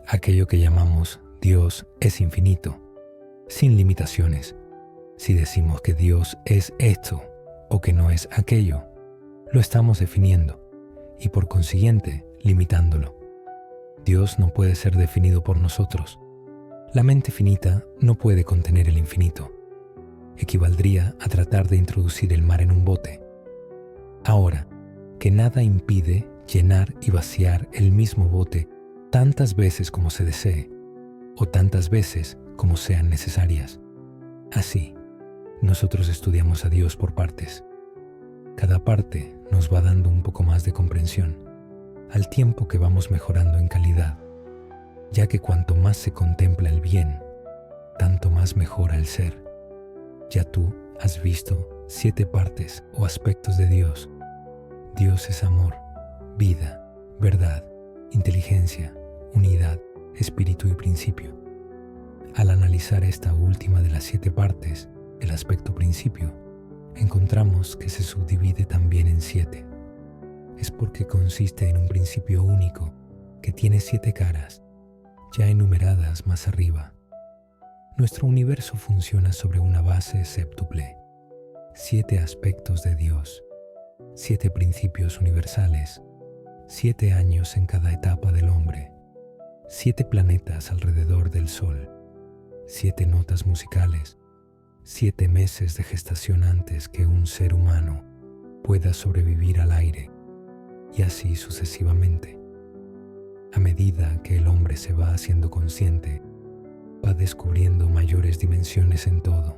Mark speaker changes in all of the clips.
Speaker 1: Aquello que llamamos Dios es infinito, sin limitaciones. Si decimos que Dios es esto o que no es aquello, lo estamos definiendo y por consiguiente limitándolo. Dios no puede ser definido por nosotros. La mente finita no puede contener el infinito. Equivaldría a tratar de introducir el mar en un bote. Ahora, que nada impide llenar y vaciar el mismo bote tantas veces como se desee, o tantas veces como sean necesarias. Así, nosotros estudiamos a Dios por partes. Cada parte nos va dando un poco más de comprensión, al tiempo que vamos mejorando en calidad, ya que cuanto más se contempla el bien, tanto más mejora el ser. Ya tú has visto 7 partes o aspectos de Dios. Dios es amor, vida, verdad, inteligencia, unidad, espíritu y principio. Al analizar esta última de las 7 partes, el aspecto principio, encontramos que se subdivide también en 7. Es porque consiste en un principio único que tiene 7 caras, ya enumeradas más arriba. Nuestro universo funciona sobre una base séptuple, 7 aspectos de Dios, 7 principios universales, 7 años en cada etapa del hombre, 7 planetas alrededor del Sol, 7 notas musicales, 7 meses de gestación antes que un ser humano pueda sobrevivir al aire, y así sucesivamente. A medida que el hombre se va haciendo consciente, va descubriendo mayores dimensiones en todo.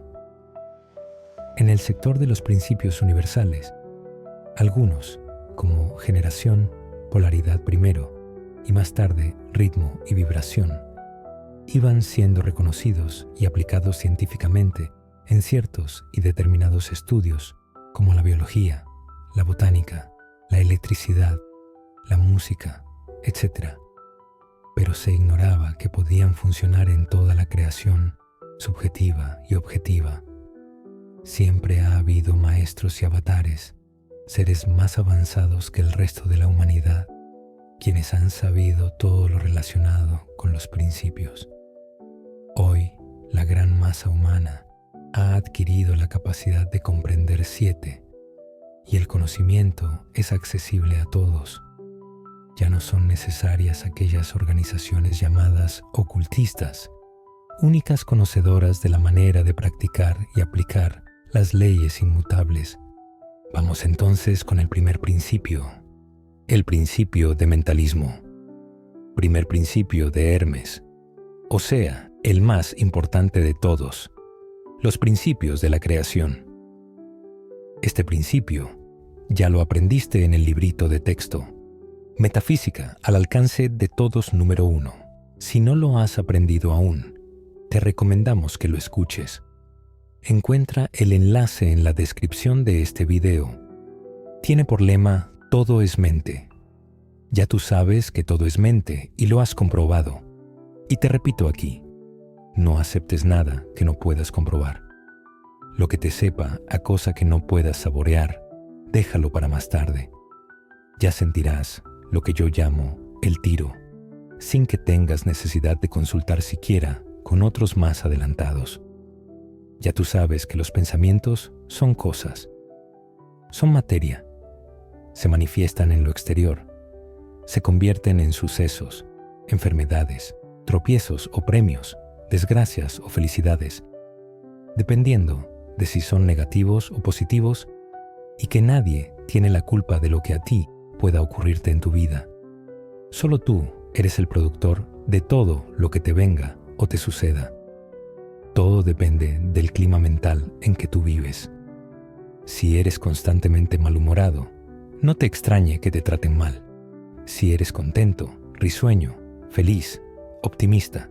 Speaker 1: En el sector de los principios universales, algunos, como generación, polaridad primero, y más tarde ritmo y vibración, iban siendo reconocidos y aplicados científicamente en ciertos y determinados estudios, como la biología, la botánica, la electricidad, la música, etc. Pero se ignoraba que podían funcionar en toda la creación, subjetiva y objetiva. Siempre ha habido maestros y avatares, seres más avanzados que el resto de la humanidad, quienes han sabido todo lo relacionado con los principios. Hoy, la gran masa humana ha adquirido la capacidad de comprender 7, y el conocimiento es accesible a todos. Ya no son necesarias aquellas organizaciones llamadas ocultistas, únicas conocedoras de la manera de practicar y aplicar las leyes inmutables. Vamos entonces con el primer principio, el principio de mentalismo. Primer principio de Hermes, o sea, el más importante de todos, los principios de la creación. Este principio ya lo aprendiste en el librito de texto, Metafísica al alcance de todos número 1. Si no lo has aprendido aún, te recomendamos que lo escuches. Encuentra el enlace en la descripción de este video. Tiene por lema Todo es mente. Ya tú sabes que todo es mente y lo has comprobado. Y te repito aquí, no aceptes nada que no puedas comprobar. Lo que te sepa a cosa que no puedas saborear, déjalo para más tarde. Ya sentirás lo que yo llamo el tiro, sin que tengas necesidad de consultar siquiera con otros más adelantados. Ya tú sabes que los pensamientos son cosas, son materia, se manifiestan en lo exterior, se convierten en sucesos, enfermedades, tropiezos o premios, desgracias o felicidades, dependiendo de si son negativos o positivos, y que nadie tiene la culpa de lo que a ti pueda ocurrirte en tu vida. Solo tú eres el productor de todo lo que te venga o te suceda. Todo depende del clima mental en que tú vives. Si eres constantemente malhumorado, no te extrañe que te traten mal. Si eres contento, risueño, feliz, optimista,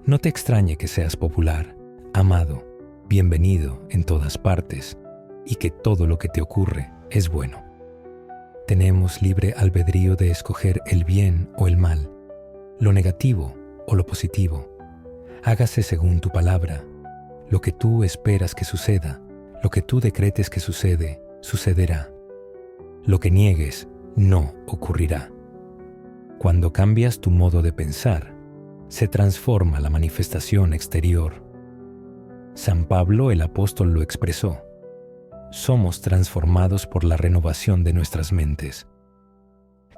Speaker 1: no te extrañe que seas popular, amado, bienvenido en todas partes y que todo lo que te ocurre es bueno. Tenemos libre albedrío de escoger el bien o el mal, lo negativo o lo positivo. Hágase según tu palabra. Lo que tú esperas que suceda, lo que tú decretes que sucede, sucederá. Lo que niegues, no ocurrirá. Cuando cambias tu modo de pensar, se transforma la manifestación exterior. San Pablo el apóstol lo expresó: somos transformados por la renovación de nuestras mentes.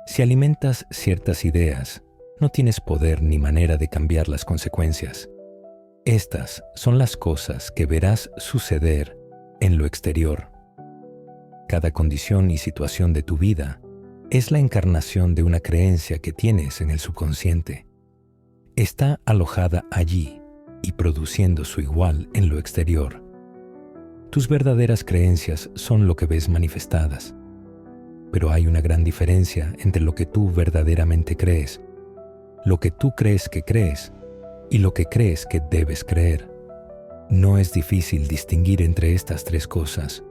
Speaker 1: Si alimentas ciertas ideas, no tienes poder ni manera de cambiar las consecuencias. Estas son las cosas que verás suceder en lo exterior. Cada condición y situación de tu vida es la encarnación de una creencia que tienes en el subconsciente. Está alojada allí y produciendo su igual en lo exterior. Tus verdaderas creencias son lo que ves manifestadas. Pero hay una gran diferencia entre lo que tú verdaderamente crees, lo que tú crees y lo que crees que debes creer. No es difícil distinguir entre estas tres cosas,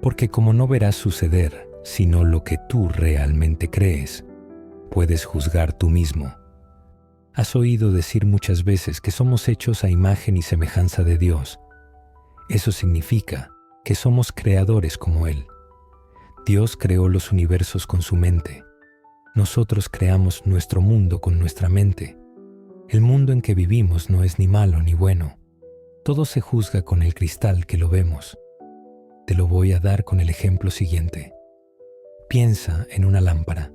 Speaker 1: porque como no verás suceder sino lo que tú realmente crees, puedes juzgar tú mismo. Has oído decir muchas veces que somos hechos a imagen y semejanza de Dios. Eso significa que somos creadores como Él. Dios creó los universos con su mente. Nosotros creamos nuestro mundo con nuestra mente. El mundo en que vivimos no es ni malo ni bueno. Todo se juzga con el cristal que lo vemos. Te lo voy a dar con el ejemplo siguiente. Piensa en una lámpara.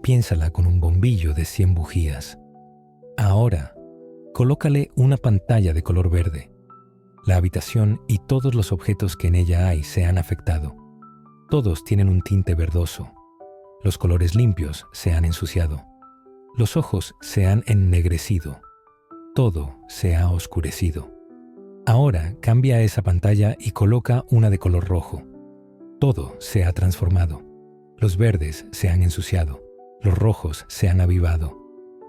Speaker 1: Piénsala con un bombillo de 100 bujías. Ahora, colócale una pantalla de color verde. La habitación y todos los objetos que en ella hay se han afectado. Todos tienen un tinte verdoso. Los colores limpios se han ensuciado. Los ojos se han ennegrecido. Todo se ha oscurecido. Ahora cambia esa pantalla y coloca una de color rojo. Todo se ha transformado. Los verdes se han ensuciado. Los rojos se han avivado.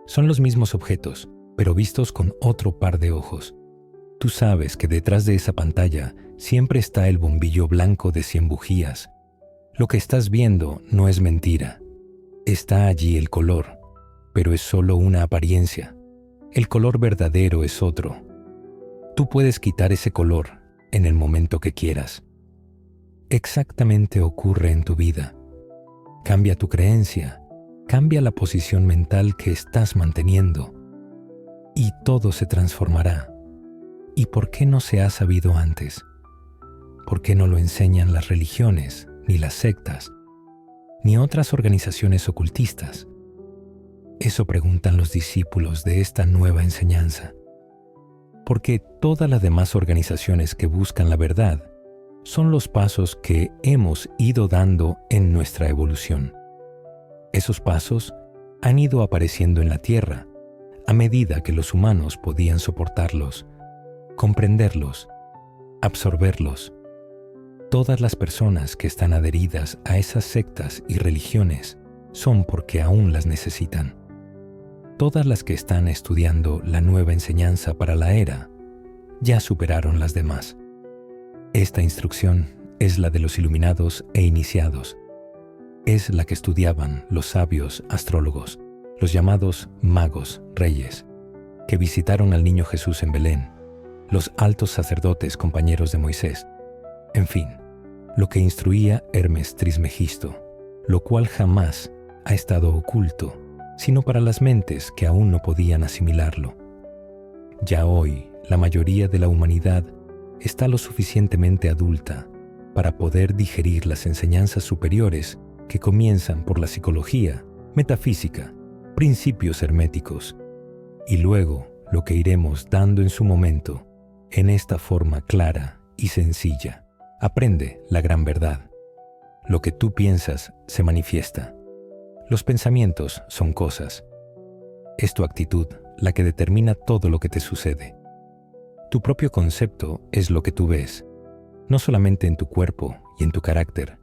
Speaker 1: Son los mismos objetos, pero vistos con otro par de ojos. Tú sabes que detrás de esa pantalla siempre está el bombillo blanco de 100 bujías. Lo que estás viendo no es mentira. Está allí el color, pero es solo una apariencia. El color verdadero es otro. Tú puedes quitar ese color en el momento que quieras. Exactamente ocurre en tu vida. Cambia tu creencia, cambia la posición mental que estás manteniendo y todo se transformará. ¿Y por qué no se ha sabido antes? ¿Por qué no lo enseñan las religiones, ni las sectas, ni otras organizaciones ocultistas? Eso preguntan los discípulos de esta nueva enseñanza. Porque todas las demás organizaciones que buscan la verdad son los pasos que hemos ido dando en nuestra evolución. Esos pasos han ido apareciendo en la Tierra a medida que los humanos podían soportarlos, comprenderlos, absorberlos. Todas las personas que están adheridas a esas sectas y religiones son porque aún las necesitan. Todas las que están estudiando la nueva enseñanza para la era ya superaron las demás. Esta instrucción es la de los iluminados e iniciados. Es la que estudiaban los sabios astrólogos, los llamados magos reyes, que visitaron al niño Jesús en Belén, los altos sacerdotes compañeros de Moisés, en fin, lo que instruía Hermes Trismegisto, lo cual jamás ha estado oculto, sino para las mentes que aún no podían asimilarlo. Ya hoy, la mayoría de la humanidad está lo suficientemente adulta para poder digerir las enseñanzas superiores que comienzan por la psicología, metafísica, principios herméticos, y luego lo que iremos dando en su momento, en esta forma clara y sencilla. Aprende la gran verdad. Lo que tú piensas se manifiesta. Los pensamientos son cosas. Es tu actitud la que determina todo lo que te sucede. Tu propio concepto es lo que tú ves, no solamente en tu cuerpo y en tu carácter,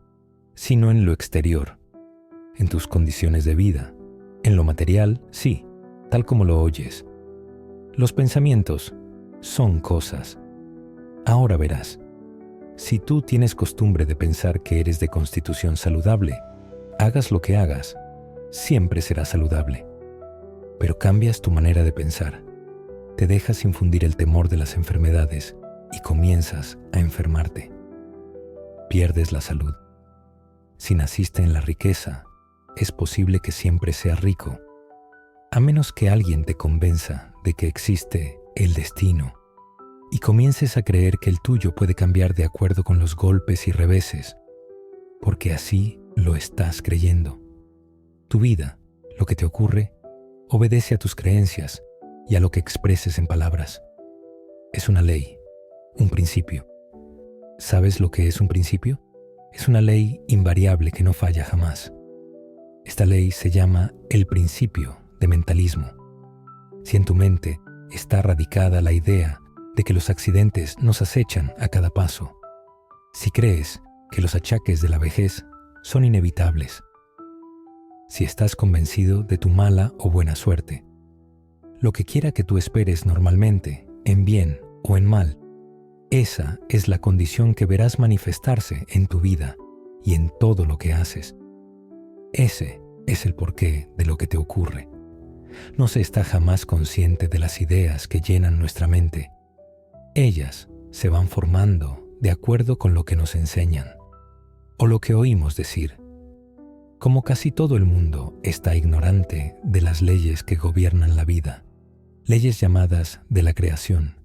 Speaker 1: sino en lo exterior, en tus condiciones de vida, en lo material, sí, tal como lo oyes. Los pensamientos son cosas. Ahora verás, si tú tienes costumbre de pensar que eres de constitución saludable, hagas lo que hagas, siempre serás saludable. Pero cambias tu manera de pensar, te dejas infundir el temor de las enfermedades y comienzas a enfermarte. Pierdes la salud. Si naciste en la riqueza, es posible que siempre seas rico. A menos que alguien te convenza de que existe el destino y comiences a creer que el tuyo puede cambiar de acuerdo con los golpes y reveses, porque así lo estás creyendo. Tu vida, lo que te ocurre, obedece a tus creencias y a lo que expreses en palabras. Es una ley, un principio. ¿Sabes lo que es un principio? Es una ley invariable que no falla jamás. Esta ley se llama el principio de mentalismo. Si en tu mente está radicada la idea de que los accidentes nos acechan a cada paso, si crees que los achaques de la vejez son inevitables, si estás convencido de tu mala o buena suerte, lo que quiera que tú esperes normalmente, en bien o en mal, esa es la condición que verás manifestarse en tu vida y en todo lo que haces. Ese es el porqué de lo que te ocurre. No se está jamás consciente de las ideas que llenan nuestra mente. Ellas se van formando de acuerdo con lo que nos enseñan o lo que oímos decir. Como casi todo el mundo está ignorante de las leyes que gobiernan la vida, leyes llamadas de la creación,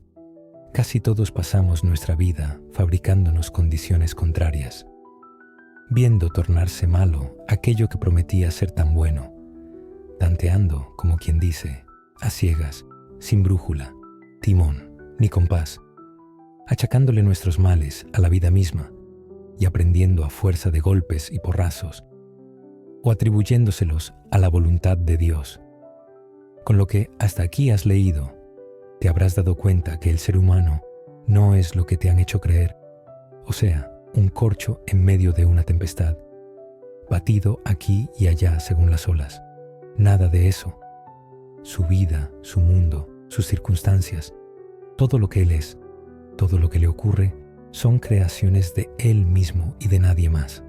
Speaker 1: casi todos pasamos nuestra vida fabricándonos condiciones contrarias, viendo tornarse malo aquello que prometía ser tan bueno, tanteando, como quien dice, a ciegas, sin brújula, timón ni compás, achacándole nuestros males a la vida misma y aprendiendo a fuerza de golpes y porrazos, o atribuyéndoselos a la voluntad de Dios. Con lo que hasta aquí has leído, te habrás dado cuenta que el ser humano no es lo que te han hecho creer, o sea, un corcho en medio de una tempestad, batido aquí y allá según las olas. Nada de eso. Su vida, su mundo, sus circunstancias, todo lo que él es, todo lo que le ocurre, son creaciones de él mismo y de nadie más.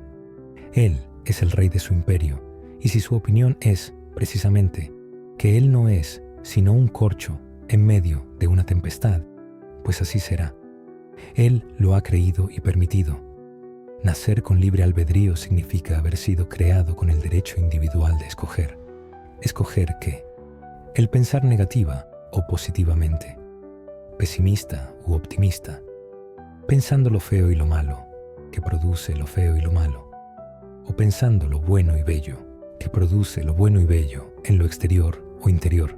Speaker 1: Él es el rey de su imperio, y si su opinión es, precisamente, que él no es sino un corcho en medio de una tempestad, pues así será. Él lo ha creído y permitido. Nacer con libre albedrío significa haber sido creado con el derecho individual de escoger. ¿Escoger qué? El pensar negativa o positivamente, pesimista u optimista, pensando lo feo y lo malo, que produce lo feo y lo malo, o pensando lo bueno y bello, que produce lo bueno y bello en lo exterior o interior.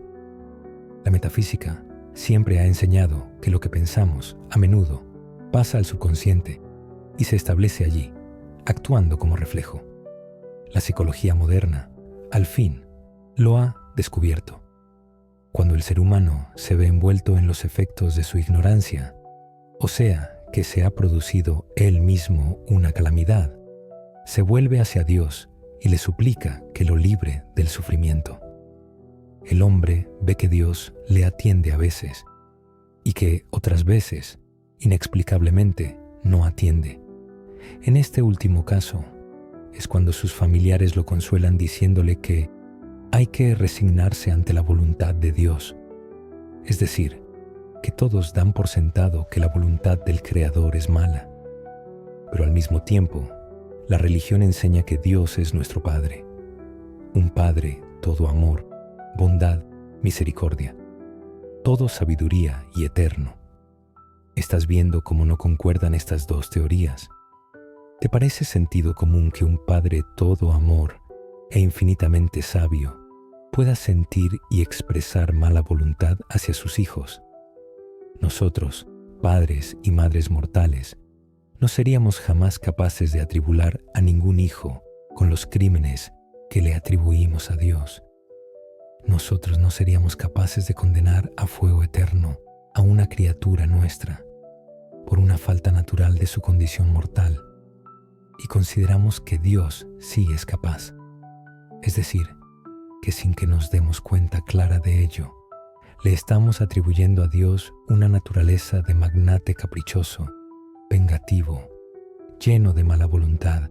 Speaker 1: La metafísica siempre ha enseñado que lo que pensamos, a menudo, pasa al subconsciente y se establece allí, actuando como reflejo. La psicología moderna, al fin, lo ha descubierto. Cuando el ser humano se ve envuelto en los efectos de su ignorancia, o sea, que se ha producido él mismo una calamidad, se vuelve hacia Dios y le suplica que lo libre del sufrimiento. El hombre ve que Dios le atiende a veces y que otras veces, inexplicablemente, no atiende. En este último caso, es cuando sus familiares lo consuelan diciéndole que hay que resignarse ante la voluntad de Dios. Es decir, que todos dan por sentado que la voluntad del Creador es mala. Pero al mismo tiempo, la religión enseña que Dios es nuestro Padre. Un Padre todo amor, bondad, misericordia, todo sabiduría y eterno. ¿Estás viendo cómo no concuerdan estas dos teorías? ¿Te parece sentido común que un Padre todo amor e infinitamente sabio pueda sentir y expresar mala voluntad hacia sus hijos? Nosotros, padres y madres mortales, no seríamos jamás capaces de atribular a ningún hijo con los crímenes que le atribuimos a Dios. Nosotros no seríamos capaces de condenar a fuego eterno a una criatura nuestra por una falta natural de su condición mortal, y consideramos que Dios sí es capaz. Es decir, que sin que nos demos cuenta clara de ello, le estamos atribuyendo a Dios una naturaleza de magnate caprichoso, vengativo, lleno de mala voluntad,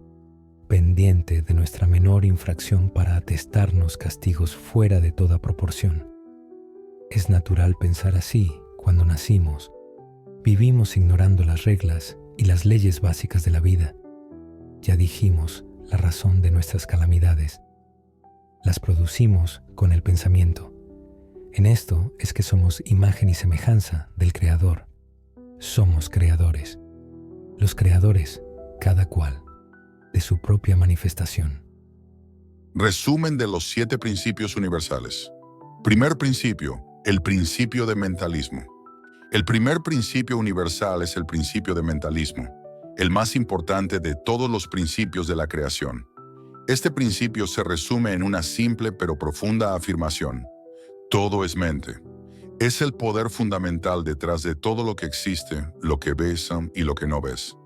Speaker 1: pendiente de nuestra menor infracción para atestarnos castigos fuera de toda proporción. Es natural pensar así cuando nacimos. Vivimos ignorando las reglas y las leyes básicas de la vida. Ya dijimos la razón de nuestras calamidades. Las producimos con el pensamiento, En esto es que somos imagen y semejanza del Creador. Somos creadores. Los creadores, cada cual, de su propia manifestación.
Speaker 2: Resumen de los 7 principios universales. Primer principio, el principio de mentalismo. El primer principio universal es el principio de mentalismo, el más importante de todos los principios de la creación. Este principio se resume en una simple pero profunda afirmación. Todo es mente. Es el poder fundamental detrás de todo lo que existe, lo que ves y lo que no ves.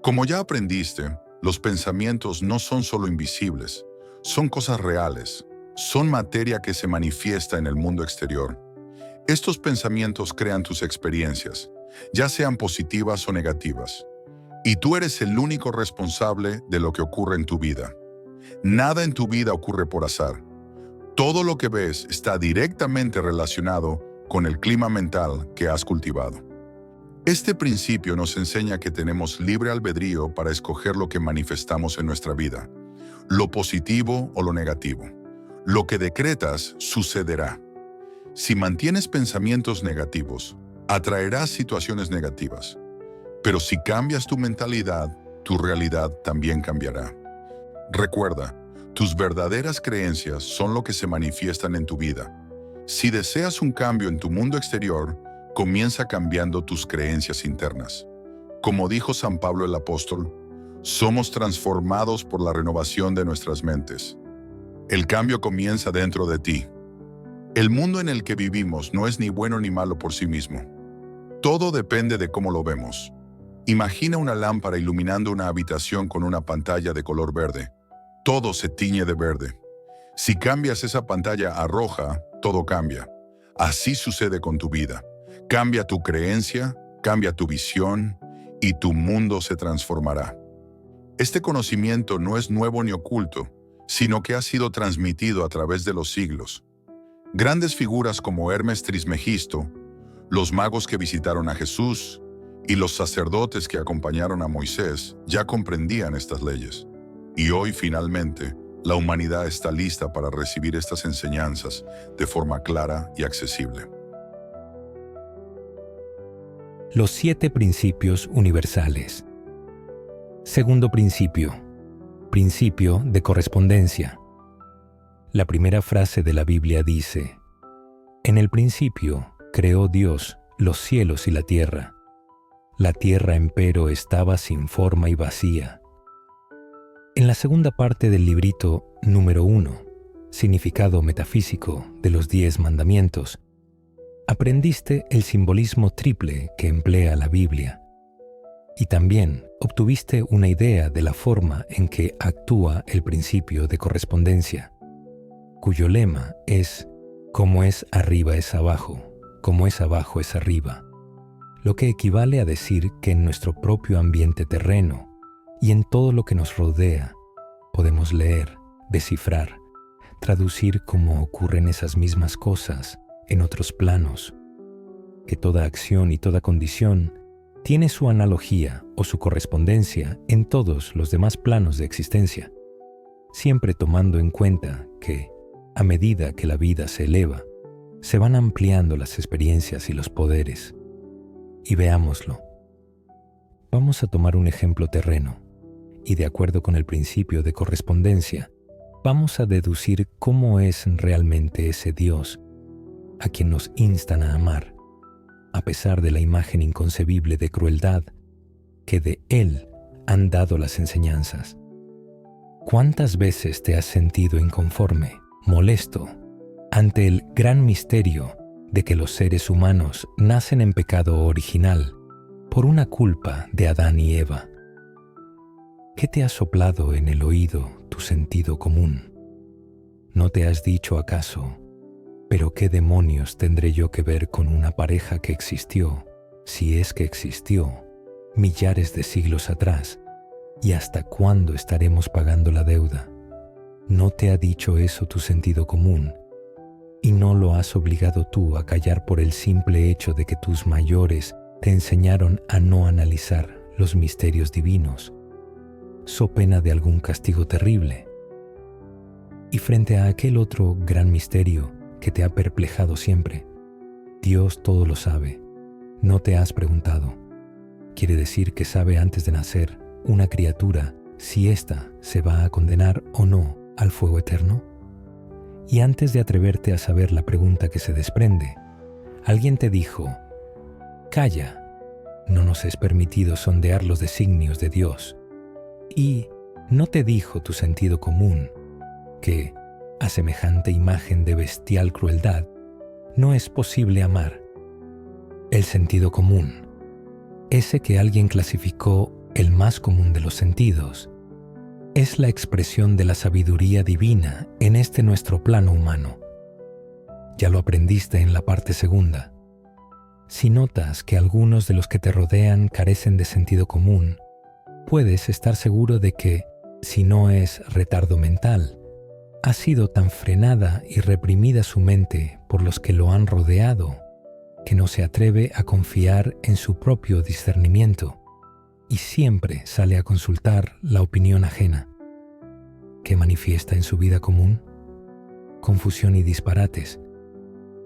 Speaker 2: Como ya aprendiste, los pensamientos no son solo invisibles, son cosas reales, son materia que se manifiesta en el mundo exterior. Estos pensamientos crean tus experiencias, ya sean positivas o negativas, y tú eres el único responsable de lo que ocurre en tu vida. Nada en tu vida ocurre por azar. Todo lo que ves está directamente relacionado con el clima mental que has cultivado. Este principio nos enseña que tenemos libre albedrío para escoger lo que manifestamos en nuestra vida, lo positivo o lo negativo. Lo que decretas sucederá. Si mantienes pensamientos negativos, atraerás situaciones negativas. Pero si cambias tu mentalidad, tu realidad también cambiará. Recuerda, tus verdaderas creencias son lo que se manifiestan en tu vida. Si deseas un cambio en tu mundo exterior, comienza cambiando tus creencias internas. Como dijo San Pablo el apóstol, somos transformados por la renovación de nuestras mentes. El cambio comienza dentro de ti. El mundo en el que vivimos no es ni bueno ni malo por sí mismo. Todo depende de cómo lo vemos. Imagina una lámpara iluminando una habitación con una pantalla de color verde. Todo se tiñe de verde. Si cambias esa pantalla a roja, todo cambia. Así sucede con tu vida. Cambia tu creencia, cambia tu visión y tu mundo se transformará. Este conocimiento no es nuevo ni oculto, sino que ha sido transmitido a través de los siglos. Grandes figuras como Hermes Trismegisto, los magos que visitaron a Jesús y los sacerdotes que acompañaron a Moisés ya comprendían estas leyes. Y hoy, finalmente, la humanidad está lista para recibir estas enseñanzas de forma clara y accesible.
Speaker 1: Los 7 principios universales. Segundo principio. Principio de correspondencia. La primera frase de la Biblia dice: En el principio creó Dios los cielos y la tierra. La tierra empero estaba sin forma y vacía. En la segunda parte del librito número 1, significado metafísico de los 10 mandamientos, aprendiste el simbolismo triple que emplea la Biblia y también obtuviste una idea de la forma en que actúa el principio de correspondencia, cuyo lema es como es arriba es abajo, como es abajo es arriba, lo que equivale a decir que en nuestro propio ambiente terreno y en todo lo que nos rodea, podemos leer, descifrar, traducir cómo ocurren esas mismas cosas en otros planos, que toda acción y toda condición tiene su analogía o su correspondencia en todos los demás planos de existencia, siempre tomando en cuenta que, a medida que la vida se eleva, se van ampliando las experiencias y los poderes. Y veámoslo. Vamos a tomar un ejemplo terreno, y de acuerdo con el principio de correspondencia, vamos a deducir cómo es realmente ese Dios a quien nos instan a amar, a pesar de la imagen inconcebible de crueldad que de Él han dado las enseñanzas. ¿Cuántas veces te has sentido inconforme, molesto, ante el gran misterio de que los seres humanos nacen en pecado original por una culpa de Adán y Eva? ¿Qué te ha soplado en el oído tu sentido común? ¿No te has dicho acaso: pero qué demonios tendré yo que ver con una pareja que existió, si es que existió, millares de siglos atrás, y hasta cuándo estaremos pagando la deuda? ¿No te ha dicho eso tu sentido común? ¿Y no lo has obligado tú a callar por el simple hecho de que tus mayores te enseñaron a no analizar los misterios divinos, so pena de algún castigo terrible? Y frente a aquel otro gran misterio que te ha perplejado siempre. Dios todo lo sabe. No te has preguntado. Quiere decir que sabe antes de nacer una criatura si ésta se va a condenar o no al fuego eterno. Y antes de atreverte a saber la pregunta que se desprende, alguien te dijo: calla, no nos es permitido sondear los designios de Dios. Y no te dijo tu sentido común que, a semejante imagen de bestial crueldad, no es posible amar. El sentido común, ese que alguien clasificó el más común de los sentidos, es la expresión de la sabiduría divina en este nuestro plano humano. Ya lo aprendiste en la parte segunda. Si notas que algunos de los que te rodean carecen de sentido común, puedes estar seguro de que, si no es retardo mental, ha sido tan frenada y reprimida su mente por los que lo han rodeado, que no se atreve a confiar en su propio discernimiento y siempre sale a consultar la opinión ajena. ¿Qué manifiesta en su vida común? Confusión y disparates.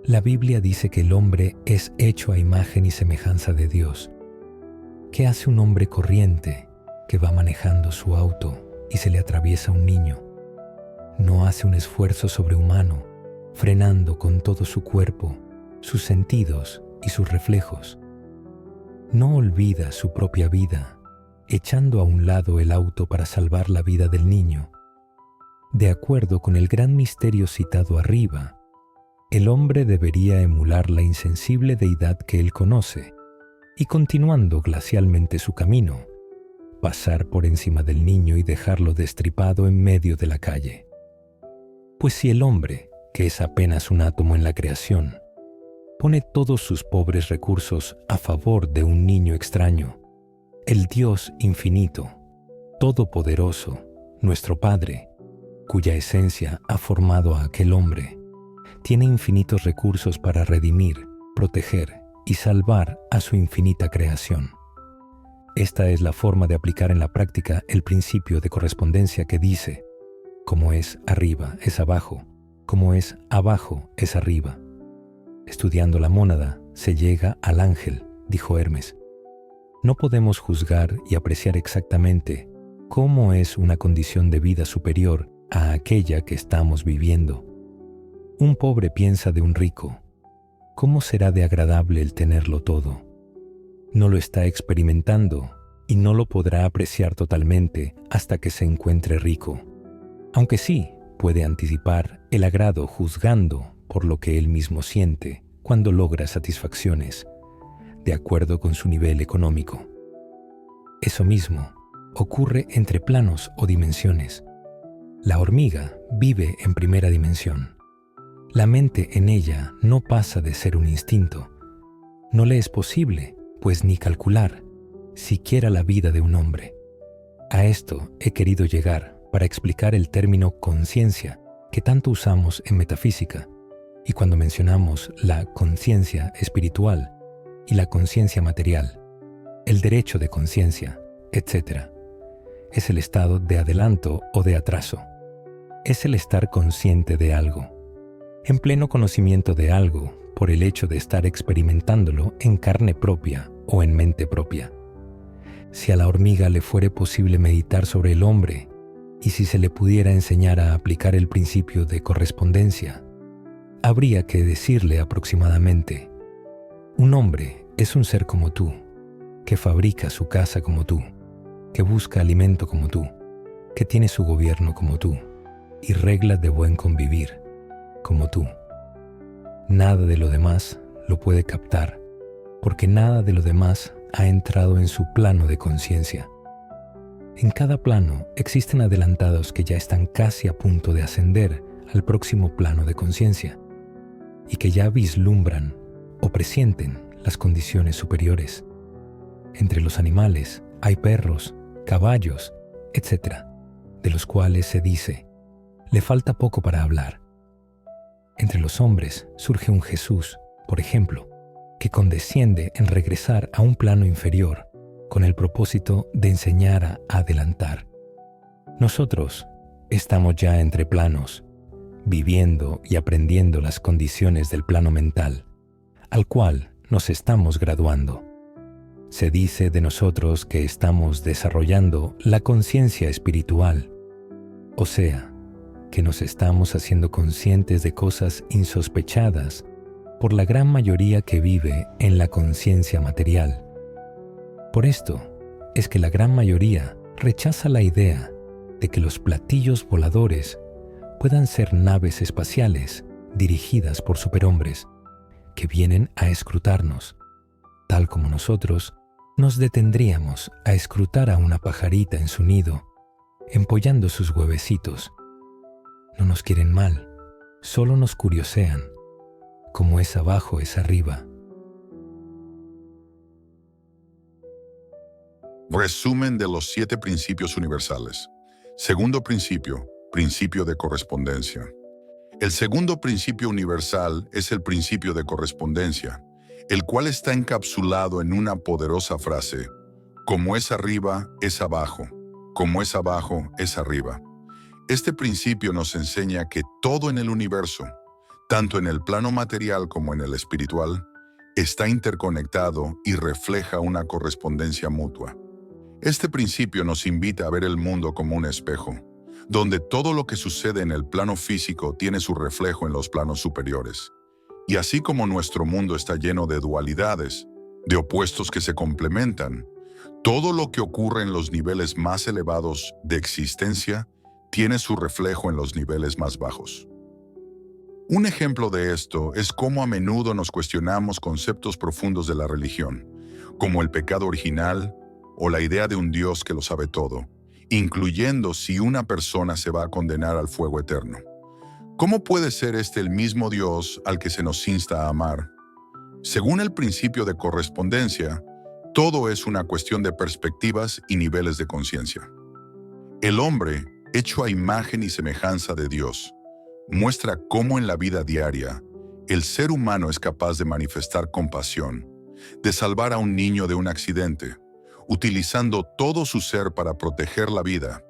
Speaker 1: La Biblia dice que el hombre es hecho a imagen y semejanza de Dios. ¿Qué hace un hombre corriente que va manejando su auto y se le atraviesa un niño? No hace un esfuerzo sobrehumano, frenando con todo su cuerpo, sus sentidos y sus reflejos. No olvida su propia vida, echando a un lado el auto para salvar la vida del niño. De acuerdo con el gran misterio citado arriba, el hombre debería emular la insensible deidad que él conoce y, continuando glacialmente su camino, pasar por encima del niño y dejarlo destripado en medio de la calle. Pues si el hombre, que es apenas un átomo en la creación, pone todos sus pobres recursos a favor de un niño extraño, el Dios infinito, todopoderoso, nuestro Padre, cuya esencia ha formado a aquel hombre, tiene infinitos recursos para redimir, proteger y salvar a su infinita creación. Esta es la forma de aplicar en la práctica el principio de correspondencia que dice: como es arriba es abajo, como es abajo es arriba. Estudiando la mónada se llega al ángel, dijo Hermes. No podemos juzgar y apreciar exactamente cómo es una condición de vida superior a aquella que estamos viviendo. Un pobre piensa de un rico: ¿cómo será de agradable el tenerlo todo? No lo está experimentando y no lo podrá apreciar totalmente hasta que se encuentre rico. Aunque sí puede anticipar el agrado juzgando por lo que él mismo siente cuando logra satisfacciones, de acuerdo con su nivel económico. Eso mismo ocurre entre planos o dimensiones. La hormiga vive en primera dimensión. La mente en ella no pasa de ser un instinto. No le es posible, pues, ni calcular, siquiera la vida de un hombre. A esto he querido llegar para explicar el término conciencia que tanto usamos en metafísica, y cuando mencionamos la conciencia espiritual y la conciencia material, el derecho de conciencia, etc. Es el estado de adelanto o de atraso. Es el estar consciente de algo, en pleno conocimiento de algo por el hecho de estar experimentándolo en carne propia o en mente propia. Si a la hormiga le fuere posible meditar sobre el hombre, y si se le pudiera enseñar a aplicar el principio de correspondencia, habría que decirle aproximadamente: un hombre es un ser como tú, que fabrica su casa como tú, que busca alimento como tú, que tiene su gobierno como tú, y reglas de buen convivir como tú. Nada de lo demás lo puede captar, porque nada de lo demás ha entrado en su plano de conciencia. En cada plano existen adelantados que ya están casi a punto de ascender al próximo plano de conciencia y que ya vislumbran o presienten las condiciones superiores. Entre los animales hay perros, caballos, etc., de los cuales se dice: le falta poco para hablar. Entre los hombres surge un Jesús, por ejemplo, que condesciende en regresar a un plano inferior con el propósito de enseñar a adelantar. Nosotros estamos ya entre planos, viviendo y aprendiendo las condiciones del plano mental, al cual nos estamos graduando. Se dice de nosotros que estamos desarrollando la conciencia espiritual, o sea, que nos estamos haciendo conscientes de cosas insospechadas por la gran mayoría que vive en la conciencia material. Por esto es que la gran mayoría rechaza la idea de que los platillos voladores puedan ser naves espaciales dirigidas por superhombres que vienen a escrutarnos, tal como nosotros nos detendríamos a escrutar a una pajarita en su nido, empollando sus huevecitos. No nos quieren mal, solo nos curiosean. Como es abajo, es arriba.
Speaker 2: Resumen de los 7 principios universales. Segundo principio, principio de correspondencia. El segundo principio universal es el principio de correspondencia, el cual está encapsulado en una poderosa frase: como es arriba, es abajo; como es abajo, es arriba. Este principio nos enseña que todo en el universo, tanto en el plano material como en el espiritual, está interconectado y refleja una correspondencia mutua. Este principio nos invita a ver el mundo como un espejo, donde todo lo que sucede en el plano físico tiene su reflejo en los planos superiores. Y así como nuestro mundo está lleno de dualidades, de opuestos que se complementan, todo lo que ocurre en los niveles más elevados de existencia tiene su reflejo en los niveles más bajos. Un ejemplo de esto es cómo a menudo nos cuestionamos conceptos profundos de la religión, como el pecado original o la idea de un Dios que lo sabe todo, incluyendo si una persona se va a condenar al fuego eterno. ¿Cómo puede ser este el mismo Dios al que se nos insta a amar? Según el principio de correspondencia, todo es una cuestión de perspectivas y niveles de conciencia. El hombre, hecho a imagen y semejanza de Dios, muestra cómo en la vida diaria el ser humano es capaz de manifestar compasión, de salvar a un niño de un accidente, utilizando todo su ser para proteger la vida.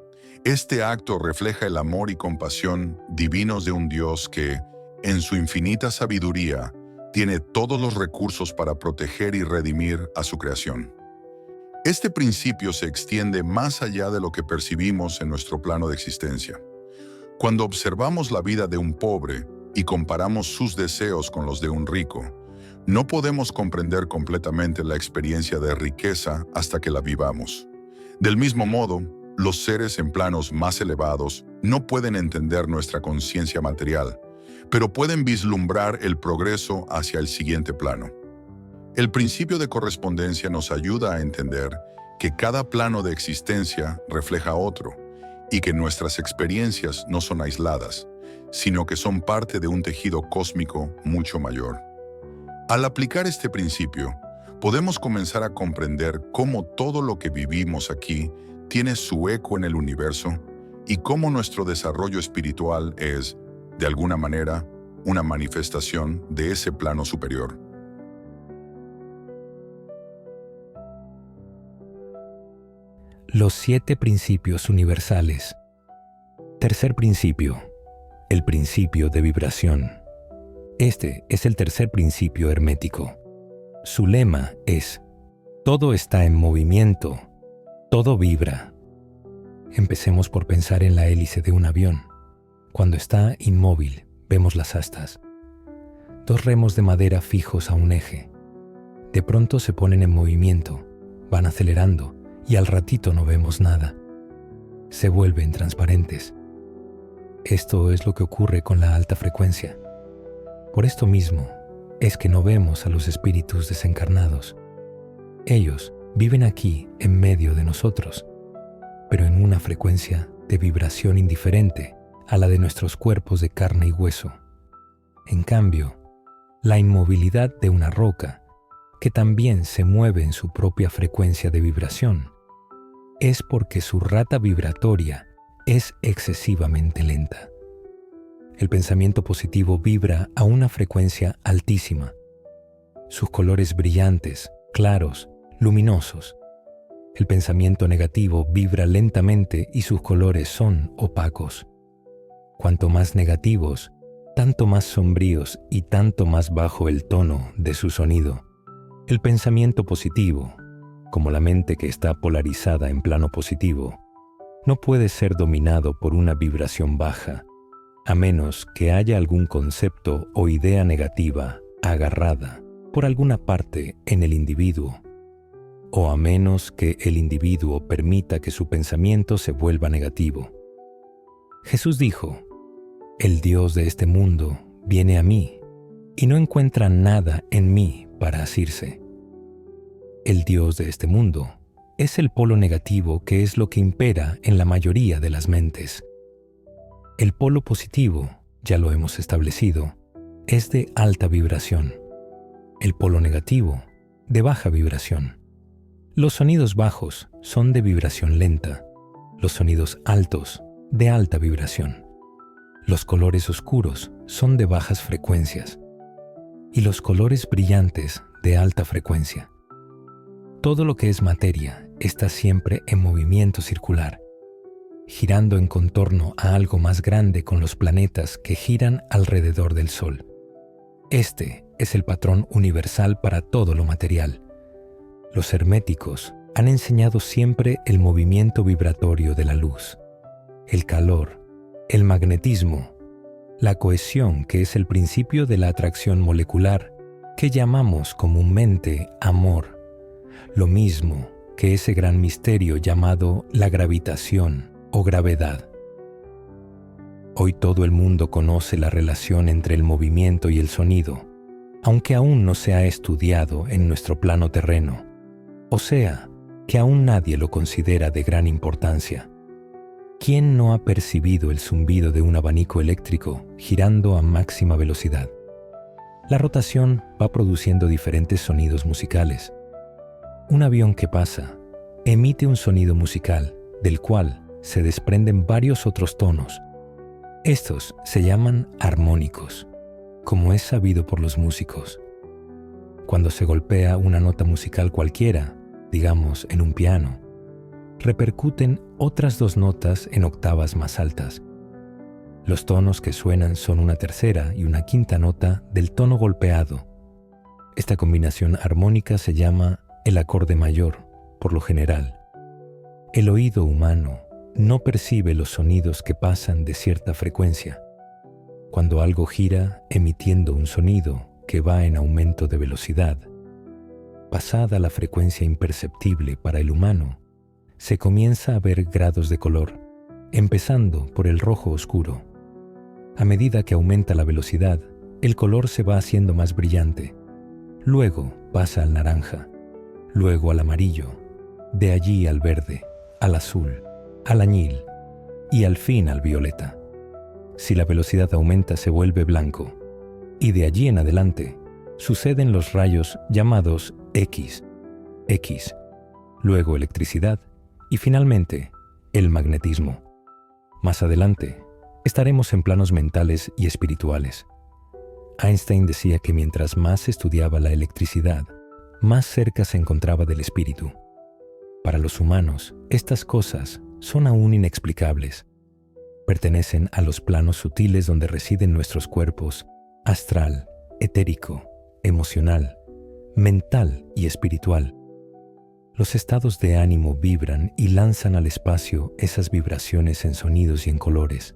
Speaker 2: Este acto refleja el amor y compasión divinos de un Dios que, en su infinita sabiduría, tiene todos los recursos para proteger y redimir a su creación. Este principio se extiende más allá de lo que percibimos en nuestro plano de existencia. Cuando observamos la vida de un pobre y comparamos sus deseos con los de un rico, no podemos comprender completamente la experiencia de riqueza hasta que la vivamos. Del mismo modo, los seres en planos más elevados no pueden entender nuestra conciencia material, pero pueden vislumbrar el progreso hacia el siguiente plano. El principio de correspondencia nos ayuda a entender que cada plano de existencia refleja otro y que nuestras experiencias no son aisladas, sino que son parte de un tejido cósmico mucho mayor. Al aplicar este principio, podemos comenzar a comprender cómo todo lo que vivimos aquí tiene su eco en el universo y cómo nuestro desarrollo espiritual es, de alguna manera, una manifestación de ese plano superior.
Speaker 1: Los 7 principios universales. Tercer principio, el principio de vibración. Este es el tercer principio hermético. Su lema es: todo está en movimiento, todo vibra. Empecemos por pensar en la hélice de un avión. Cuando está inmóvil, vemos las astas. 2 remos de madera fijos a un eje. De pronto se ponen en movimiento, van acelerando y al ratito no vemos nada. Se vuelven transparentes. Esto es lo que ocurre con la alta frecuencia. Por esto mismo es que no vemos a los espíritus desencarnados. Ellos viven aquí en medio de nosotros, pero en una frecuencia de vibración indiferente a la de nuestros cuerpos de carne y hueso. En cambio, la inmovilidad de una roca, que también se mueve en su propia frecuencia de vibración, es porque su rata vibratoria es excesivamente lenta. El pensamiento positivo vibra a una frecuencia altísima. Sus colores brillantes, claros, luminosos. El pensamiento negativo vibra lentamente y sus colores son opacos. Cuanto más negativos, tanto más sombríos y tanto más bajo el tono de su sonido. El pensamiento positivo, como la mente que está polarizada en plano positivo, no puede ser dominado por una vibración baja, a menos que haya algún concepto o idea negativa agarrada por alguna parte en el individuo, o a menos que el individuo permita que su pensamiento se vuelva negativo. Jesús dijo: «El Dios de este mundo viene a mí y no encuentra nada en mí para asirse». El Dios de este mundo es el polo negativo, que es lo que impera en la mayoría de las mentes. El polo positivo, ya lo hemos establecido, es de alta vibración. El polo negativo, de baja vibración. Los sonidos bajos son de vibración lenta. Los sonidos altos, de alta vibración. Los colores oscuros son de bajas frecuencias. Y los colores brillantes, de alta frecuencia. Todo lo que es materia está siempre en movimiento circular, girando en contorno a algo más grande con los planetas que giran alrededor del Sol. Este es el patrón universal para todo lo material. Los herméticos han enseñado siempre el movimiento vibratorio de la luz, el calor, el magnetismo, la cohesión, que es el principio de la atracción molecular, que llamamos comúnmente amor, lo mismo que ese gran misterio llamado la gravitación o gravedad. Hoy todo el mundo conoce la relación entre el movimiento y el sonido, aunque aún no se ha estudiado en nuestro plano terreno, o sea, que aún nadie lo considera de gran importancia. ¿Quién no ha percibido el zumbido de un abanico eléctrico girando a máxima velocidad? La rotación va produciendo diferentes sonidos musicales. Un avión que pasa emite un sonido musical, del cual se desprenden varios otros tonos. Estos se llaman armónicos, como es sabido por los músicos. Cuando se golpea una nota musical cualquiera, digamos en un piano, repercuten otras dos notas en octavas más altas. Los tonos que suenan son una tercera y una quinta nota del tono golpeado. Esta combinación armónica se llama el acorde mayor, por lo general. El oído humano no percibe los sonidos que pasan de cierta frecuencia. Cuando algo gira emitiendo un sonido que va en aumento de velocidad, pasada la frecuencia imperceptible para el humano, se comienza a ver grados de color, empezando por el rojo oscuro. A medida que aumenta la velocidad, el color se va haciendo más brillante. Luego pasa al naranja, luego al amarillo, de allí al verde, al azul, al añil y al fin al violeta. Si la velocidad aumenta se vuelve blanco y de allí en adelante suceden los rayos llamados X, luego electricidad y finalmente el magnetismo. Más adelante estaremos en planos mentales y espirituales. Einstein decía que mientras más estudiaba la electricidad, más cerca se encontraba del espíritu. Para los humanos, estas cosas son aún inexplicables. Pertenecen a los planos sutiles donde residen nuestros cuerpos, astral, etérico, emocional, mental y espiritual. Los estados de ánimo vibran y lanzan al espacio esas vibraciones en sonidos y en colores.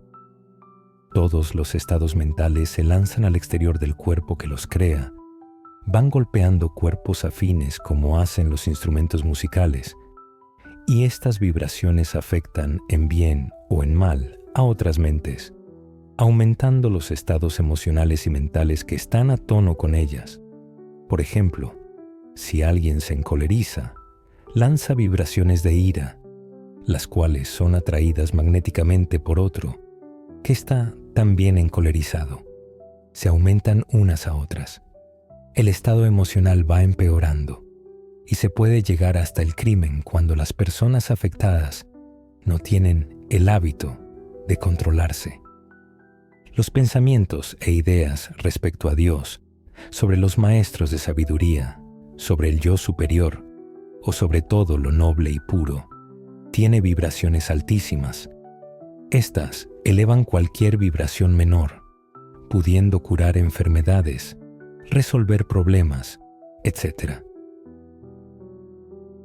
Speaker 1: Todos los estados mentales se lanzan al exterior del cuerpo que los crea. Van golpeando cuerpos afines como hacen los instrumentos musicales, y estas vibraciones afectan en bien o en mal a otras mentes, aumentando los estados emocionales y mentales que están a tono con ellas. Por ejemplo, si alguien se encoleriza, lanza vibraciones de ira, las cuales son atraídas magnéticamente por otro, que está también encolerizado. Se aumentan unas a otras. El estado emocional va empeorando y se puede llegar hasta el crimen cuando las personas afectadas no tienen el hábito de controlarse. Los pensamientos e ideas respecto a Dios, sobre los maestros de sabiduría, sobre el yo superior o sobre todo lo noble y puro, tiene vibraciones altísimas. Estas elevan cualquier vibración menor, pudiendo curar enfermedades, resolver problemas, etc.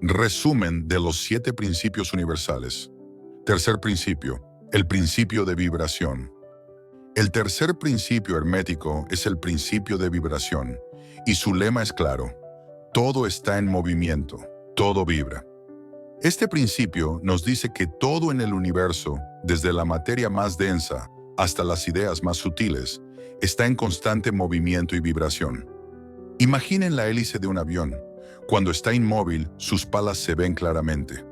Speaker 2: Resumen de los 7 principios universales. Tercer principio, el principio de vibración. El tercer principio hermético es el principio de vibración, y su lema es claro: todo está en movimiento, todo vibra. Este principio nos dice que todo en el universo, desde la materia más densa hasta las ideas más sutiles, está en constante movimiento y vibración. Imaginen la hélice de un avión. Cuando está inmóvil, sus palas se ven claramente,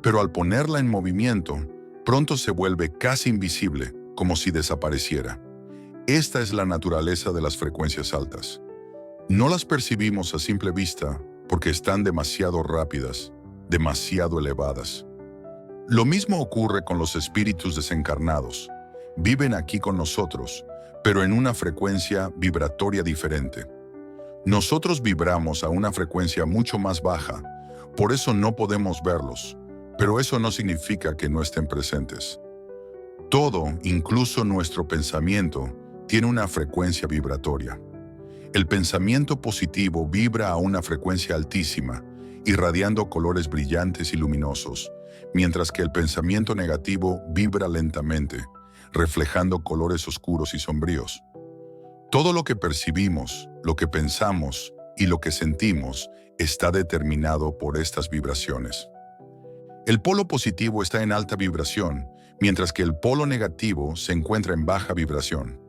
Speaker 2: pero al ponerla en movimiento, pronto se vuelve casi invisible, como si desapareciera. Esta es la naturaleza de las frecuencias altas. No las percibimos a simple vista porque están demasiado rápidas, demasiado elevadas. Lo mismo ocurre con los espíritus desencarnados. Viven aquí con nosotros, pero en una frecuencia vibratoria diferente. Nosotros vibramos a una frecuencia mucho más baja, por eso no podemos verlos, pero eso no significa que no estén presentes. Todo, incluso nuestro pensamiento, tiene una frecuencia vibratoria. El pensamiento positivo vibra a una frecuencia altísima, irradiando colores brillantes y luminosos, mientras que el pensamiento negativo vibra lentamente, reflejando colores oscuros y sombríos. Todo lo que percibimos, lo que pensamos y lo que sentimos está determinado por estas vibraciones. El polo positivo está en alta vibración, mientras que el polo negativo se encuentra en baja vibración.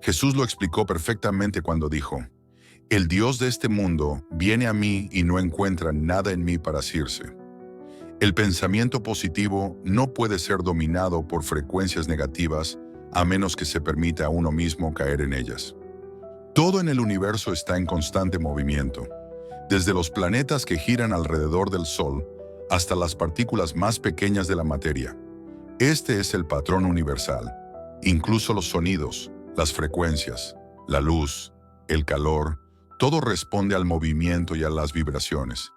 Speaker 2: Jesús lo explicó perfectamente cuando dijo: «El Dios de este mundo viene a mí y no encuentra nada en mí para asirse». El pensamiento positivo no puede ser dominado por frecuencias negativas a menos que se permita a uno mismo caer en ellas. Todo en el universo está en constante movimiento, desde los planetas que giran alrededor del Sol hasta las partículas más pequeñas de la materia. Este es el patrón universal. Incluso los sonidos, las frecuencias, la luz, el calor, todo responde al movimiento y a las vibraciones.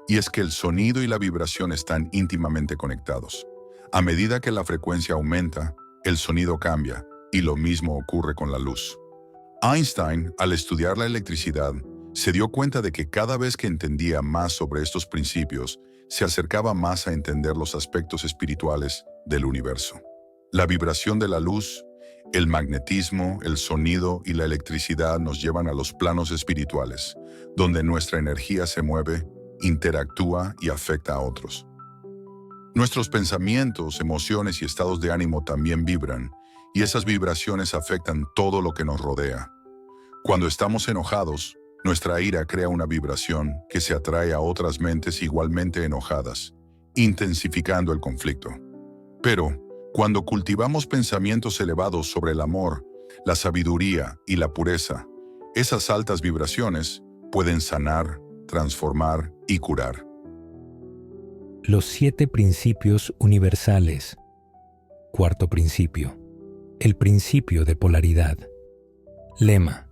Speaker 2: Y es que el sonido y la vibración están íntimamente conectados. A medida que la frecuencia aumenta, el sonido cambia, y lo mismo ocurre con la luz. Einstein, al estudiar la electricidad, se dio cuenta de que cada vez que entendía más sobre estos principios, se acercaba más a entender los aspectos espirituales del universo. La vibración de la luz, el magnetismo, el sonido y la electricidad nos llevan a los planos espirituales, donde nuestra energía se mueve, interactúa y afecta a otros. Nuestros pensamientos, emociones y estados de ánimo también vibran, y esas vibraciones afectan todo lo que nos rodea. Cuando estamos enojados, nuestra ira crea una vibración que se atrae a otras mentes igualmente enojadas, intensificando el conflicto. Pero, cuando cultivamos pensamientos elevados sobre el amor, la sabiduría y la pureza, esas altas vibraciones pueden sanar, transformar y curar.
Speaker 1: Los 7 principios universales. Cuarto principio. El principio de polaridad. Lema.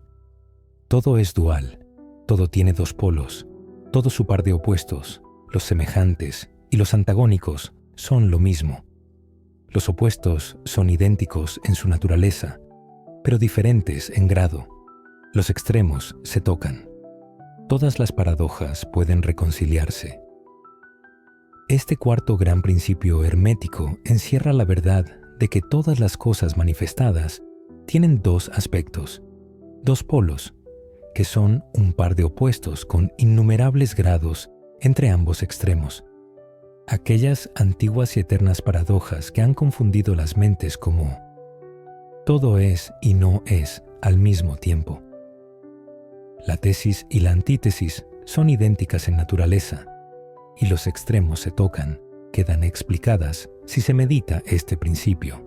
Speaker 1: Todo es dual. Todo tiene 2 polos. Todo su par de opuestos, los semejantes y los antagónicos, son lo mismo. Los opuestos son idénticos en su naturaleza, pero diferentes en grado. Los extremos se tocan. Todas las paradojas pueden reconciliarse. Este cuarto gran principio hermético encierra la verdad de que todas las cosas manifestadas tienen 2 aspectos, 2 polos, que son un par de opuestos con innumerables grados entre ambos extremos. Aquellas antiguas y eternas paradojas que han confundido las mentes como todo es y no es al mismo tiempo. La tesis y la antítesis son idénticas en naturaleza, y los extremos se tocan, quedan explicadas si se medita este principio.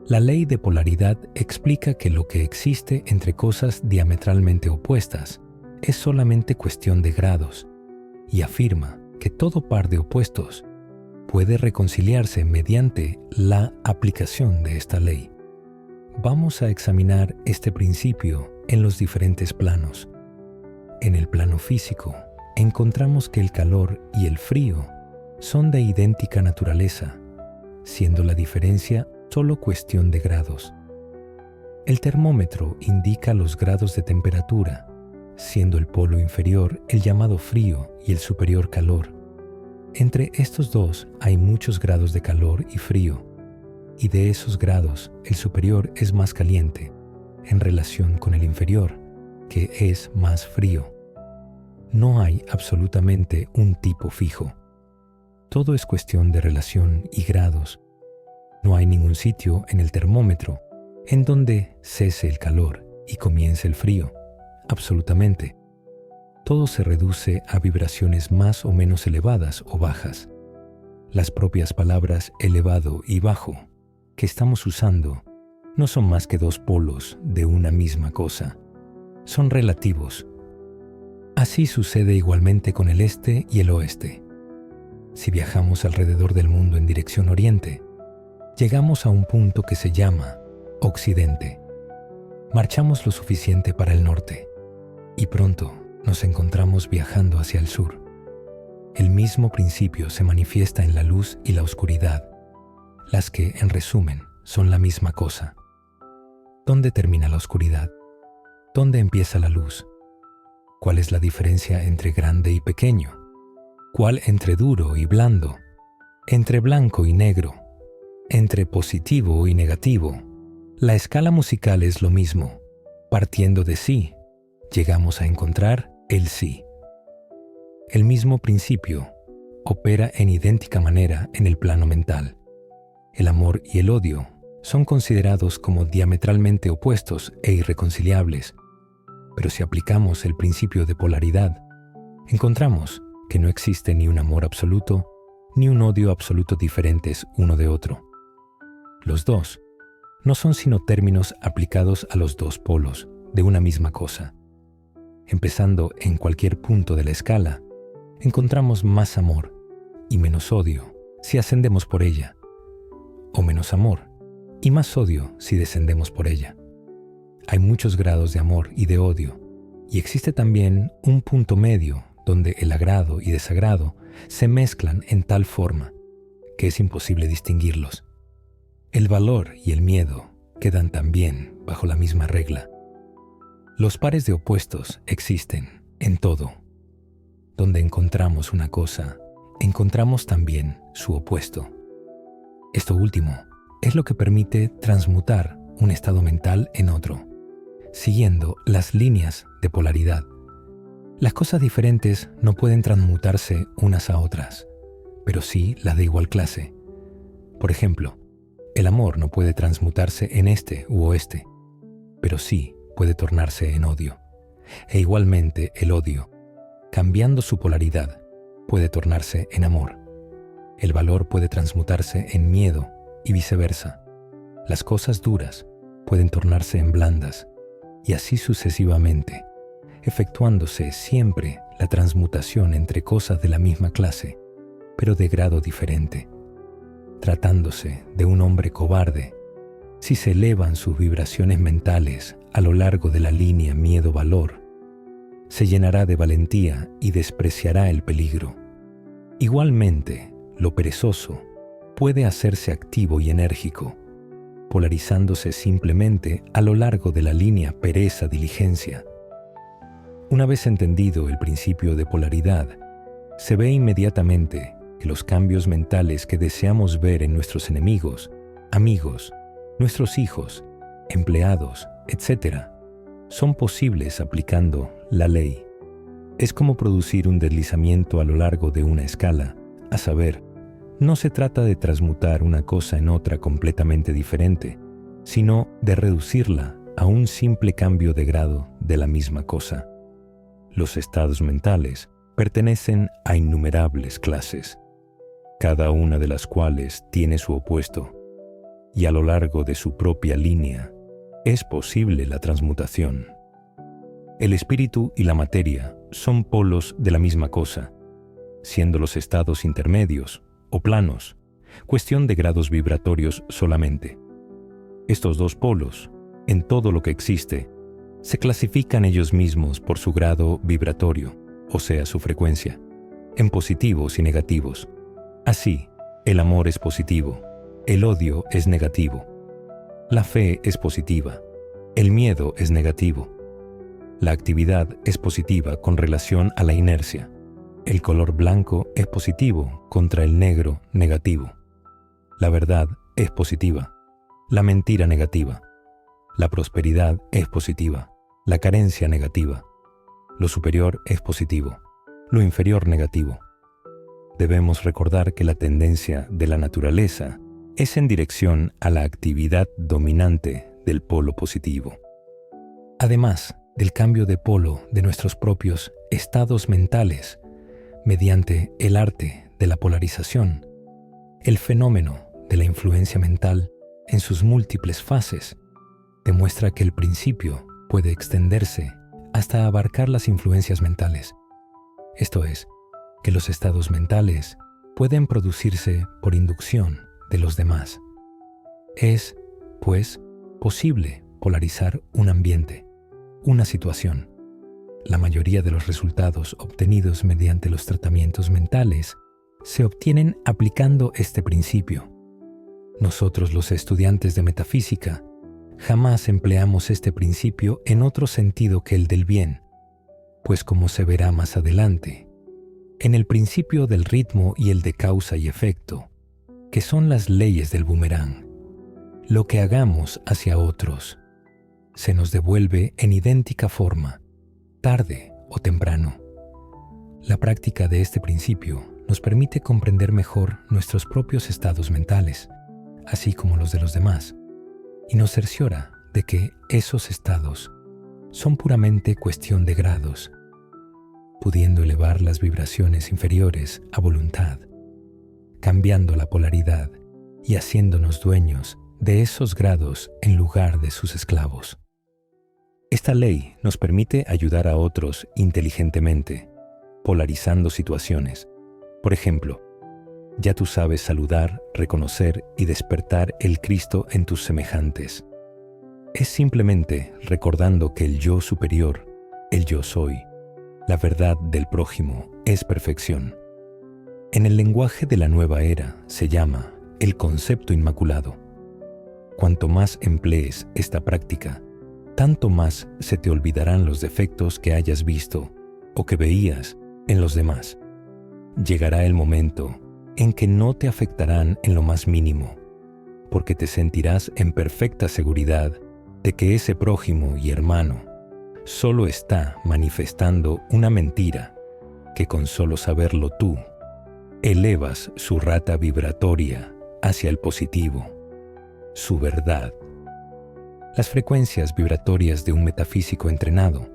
Speaker 1: La ley de polaridad explica que lo que existe entre cosas diametralmente opuestas es solamente cuestión de grados, y afirma que todo par de opuestos puede reconciliarse mediante la aplicación de esta ley. Vamos a examinar este principio en los diferentes planos. En el plano físico, encontramos que el calor y el frío son de idéntica naturaleza, siendo la diferencia solo cuestión de grados. El termómetro indica los grados de temperatura, siendo el polo inferior el llamado frío y el superior calor. Entre estos dos hay muchos grados de calor y frío, y de esos grados el superior es más caliente, en relación con el inferior, que es más frío. No hay absolutamente un tipo fijo. Todo es cuestión de relación y grados. No hay ningún sitio en el termómetro en donde cese el calor y comience el frío. Absolutamente. Todo se reduce a vibraciones más o menos elevadas o bajas. Las propias palabras elevado y bajo que estamos usando no son más que dos polos de una misma cosa. Son relativos. Así sucede igualmente con el este y el oeste. Si viajamos alrededor del mundo en dirección oriente, llegamos a un punto que se llama occidente. Marchamos lo suficiente para el norte y pronto nos encontramos viajando hacia el sur. El mismo principio se manifiesta en la luz y la oscuridad, las que, en resumen, son la misma cosa. ¿Dónde termina la oscuridad? ¿Dónde empieza la luz? ¿Cuál es la diferencia entre grande y pequeño? ¿Cuál entre duro y blando? ¿Entre blanco y negro? ¿Entre positivo y negativo? La escala musical es lo mismo. Partiendo de sí, llegamos a encontrar el sí. El mismo principio opera en idéntica manera en el plano mental. El amor y el odio son considerados como diametralmente opuestos e irreconciliables, pero si aplicamos el principio de polaridad, encontramos que no existe ni un amor absoluto ni un odio absoluto diferentes uno de otro. Los dos no son sino términos aplicados a los dos polos de una misma cosa. Empezando en cualquier punto de la escala, encontramos más amor y menos odio si ascendemos por ella, o menos amor y más odio si descendemos por ella. Hay muchos grados de amor y de odio, y existe también un punto medio donde el agrado y desagrado se mezclan en tal forma que es imposible distinguirlos. El valor y el miedo quedan también bajo la misma regla. Los pares de opuestos existen en todo. Donde encontramos una cosa, encontramos también su opuesto. Esto último es lo que permite transmutar un estado mental en otro, siguiendo las líneas de polaridad. Las cosas diferentes no pueden transmutarse unas a otras, pero sí las de igual clase. Por ejemplo, el amor no puede transmutarse en este u oeste, pero sí puede tornarse en odio. E igualmente el odio, cambiando su polaridad, puede tornarse en amor. El valor puede transmutarse en miedo y viceversa. Las cosas duras pueden tornarse en blandas y así sucesivamente, efectuándose siempre la transmutación entre cosas de la misma clase, pero de grado diferente. Tratándose de un hombre cobarde, si se elevan sus vibraciones mentales a lo largo de la línea miedo-valor, se llenará de valentía y despreciará el peligro. Igualmente, lo perezoso puede hacerse activo y enérgico, polarizándose simplemente a lo largo de la línea pereza-diligencia. Una vez entendido el principio de polaridad, se ve inmediatamente que los cambios mentales que deseamos ver en nuestros enemigos, amigos, nuestros hijos, empleados, etc., son posibles aplicando la ley. Es como producir un deslizamiento a lo largo de una escala, a saber, no se trata de transmutar una cosa en otra completamente diferente, sino de reducirla a un simple cambio de grado de la misma cosa. Los estados mentales pertenecen a innumerables clases, cada una de las cuales tiene su opuesto, y a lo largo de su propia línea es posible la transmutación. El espíritu y la materia son polos de la misma cosa, siendo los estados intermedios o planos cuestión de grados vibratorios solamente. Estos dos polos, en todo lo que existe, se clasifican ellos mismos por su grado vibratorio, o sea, su frecuencia, en positivos y negativos. Así, el amor es positivo, el odio es negativo. La fe es positiva. El miedo es negativo. La actividad es positiva con relación a la inercia. El color blanco es positivo contra el negro negativo. La verdad es positiva. La mentira negativa. La prosperidad es positiva. La carencia negativa. Lo superior es positivo. Lo inferior negativo. Debemos recordar que la tendencia de la naturaleza es en dirección a la actividad dominante del polo positivo. Además del cambio de polo de nuestros propios estados mentales mediante el arte de la polarización, el fenómeno de la influencia mental en sus múltiples fases demuestra que el principio puede extenderse hasta abarcar las influencias mentales. Esto es, que los estados mentales pueden producirse por inducción de los demás. Es, pues, posible polarizar un ambiente, una situación. La mayoría de los resultados obtenidos mediante los tratamientos mentales se obtienen aplicando este principio. Nosotros, los estudiantes de metafísica, jamás empleamos este principio en otro sentido que el del bien, pues como se verá más adelante, en el principio del ritmo y el de causa y efecto, que son las leyes del boomerang, lo que hagamos hacia otros se nos devuelve en idéntica forma, tarde o temprano. La práctica de este principio nos permite comprender mejor nuestros propios estados mentales, así como los de los demás, y nos cerciora de que esos estados son puramente cuestión de grados, pudiendo elevar las vibraciones inferiores a voluntad, cambiando la polaridad y haciéndonos dueños de esos grados en lugar de sus esclavos. Esta ley nos permite ayudar a otros inteligentemente, polarizando situaciones. Por ejemplo, ya tú sabes saludar, reconocer y despertar el Cristo en tus semejantes. Es simplemente recordando que el yo superior, el yo soy, la verdad del prójimo, es perfección. En el lenguaje de la nueva era se llama el concepto inmaculado. Cuanto más emplees esta práctica, tanto más se te olvidarán los defectos que hayas visto o que veías en los demás. Llegará el momento en que no te afectarán en lo más mínimo, porque te sentirás en perfecta seguridad de que ese prójimo y hermano solo está manifestando una mentira que con solo saberlo tú, elevas su rata vibratoria hacia el positivo, su verdad. Las frecuencias vibratorias de un metafísico entrenado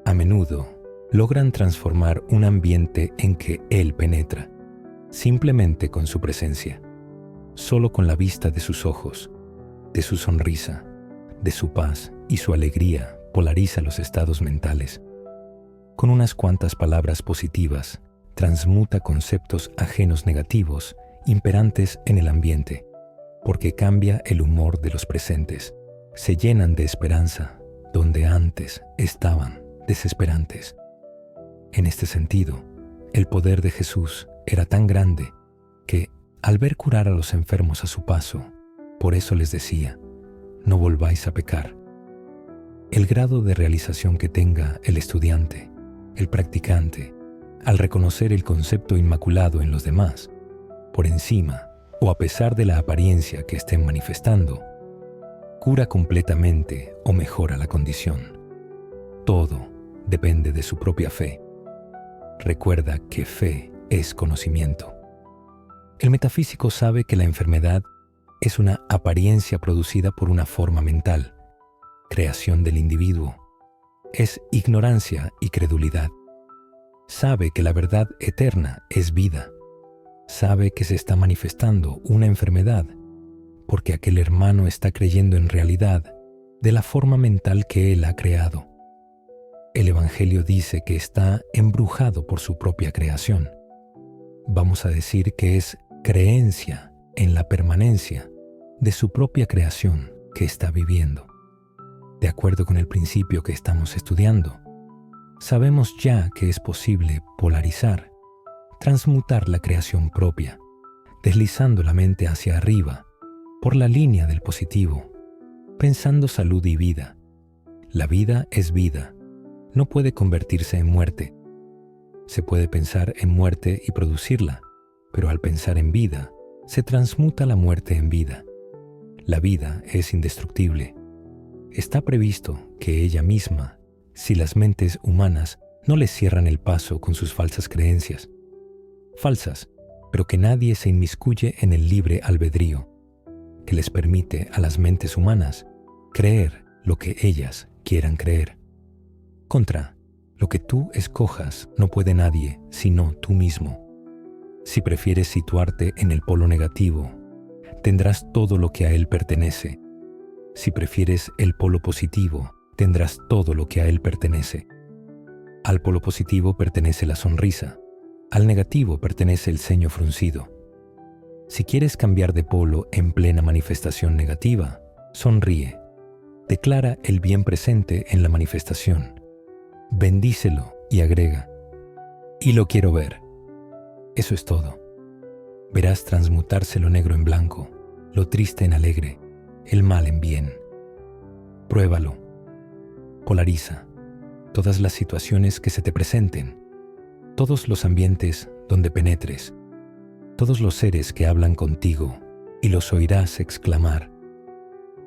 Speaker 1: a menudo logran transformar un ambiente en que él penetra, simplemente con su presencia, solo con la vista de sus ojos, de su sonrisa, de su paz y su alegría polariza los estados mentales. Con unas cuantas palabras positivas, transmuta conceptos ajenos negativos imperantes en el ambiente, porque cambia el humor de los presentes. Se llenan de esperanza donde antes estaban desesperantes. En este sentido, el poder de Jesús era tan grande que, al ver curar a los enfermos a su paso, por eso les decía, no volváis a pecar. El grado de realización que tenga el estudiante, el practicante, al reconocer el concepto inmaculado en los demás, por encima o a pesar de la apariencia que estén manifestando, cura completamente o mejora la condición. Todo depende de su propia fe. Recuerda que fe es conocimiento. El metafísico sabe que la enfermedad es una apariencia producida por una forma mental, creación del individuo. Es ignorancia y credulidad. Sabe que la verdad eterna es vida. Sabe que se está manifestando una enfermedad porque aquel hermano está creyendo en realidad de la forma mental que él ha creado. El Evangelio dice que está embrujado por su propia creación. Vamos a decir que es creencia en la permanencia de su propia creación que está viviendo. De acuerdo con el principio que estamos estudiando, sabemos ya que es posible polarizar, transmutar la creación propia, deslizando la mente hacia arriba por la línea del positivo, pensando salud y vida. La vida es vida, no puede convertirse en muerte. Se puede pensar en muerte y producirla, pero al pensar en vida, se transmuta la muerte en vida. La vida es indestructible. Está previsto que ella misma, si las mentes humanas no le cierran el paso con sus falsas creencias. Falsas, pero que nadie se inmiscuye en el libre albedrío, que les permite a las mentes humanas creer lo que ellas quieran creer. Contra, lo que tú escojas no puede nadie sino tú mismo. Si prefieres situarte en el polo negativo, tendrás todo lo que a él pertenece. Si prefieres el polo positivo, tendrás todo lo que a él pertenece. Al polo positivo pertenece la sonrisa, al negativo pertenece el ceño fruncido. Si quieres cambiar de polo en plena manifestación negativa, sonríe. Declara el bien presente en la manifestación. Bendícelo y agrega: y lo quiero ver. Eso es todo. Verás transmutarse lo negro en blanco, lo triste en alegre, el mal en bien. Pruébalo. Polariza todas las situaciones que se te presenten, todos los ambientes donde penetres, todos los seres que hablan contigo, y los oirás exclamar: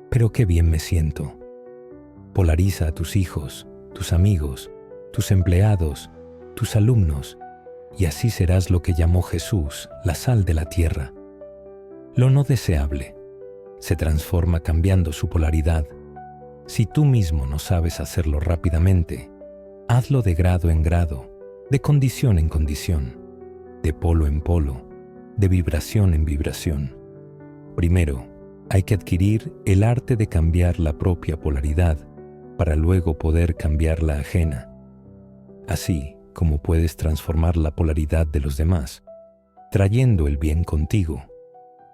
Speaker 1: «¡Pero qué bien me siento!». Polariza a tus hijos, tus amigos, tus empleados, tus alumnos, y así serás lo que llamó Jesús la sal de la tierra. Lo no deseable se transforma cambiando su polaridad. Si tú mismo no sabes hacerlo rápidamente, hazlo de grado en grado, de condición en condición, de polo en polo, de vibración en vibración. Primero, hay que adquirir el arte de cambiar la propia polaridad para luego poder cambiar la ajena. Así como puedes transformar la polaridad de los demás, trayendo el bien contigo,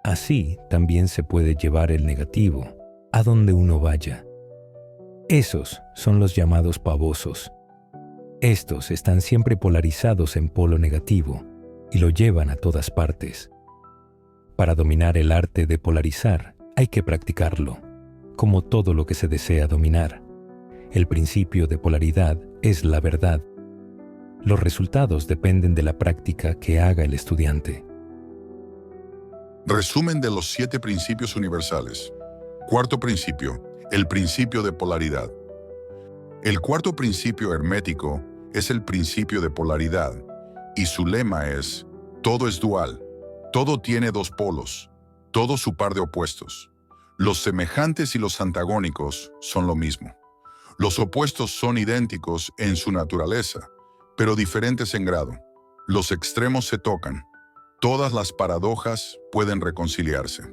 Speaker 1: así también se puede llevar el negativo a donde uno vaya. Esos son los llamados pavosos. Estos están siempre polarizados en polo negativo y lo llevan a todas partes. Para dominar el arte de polarizar, hay que practicarlo, como todo lo que se desea dominar. El principio de polaridad es la verdad. Los resultados dependen de la práctica que haga el estudiante.
Speaker 2: Resumen de los 7 principios universales. Cuarto principio, el principio de polaridad. El cuarto principio hermético es el principio de polaridad, y su lema es: todo es dual, todo tiene dos polos, todo su par de opuestos. Los semejantes y los antagónicos son lo mismo. Los opuestos son idénticos en su naturaleza, pero diferentes en grado. Los extremos se tocan. Todas las paradojas pueden reconciliarse.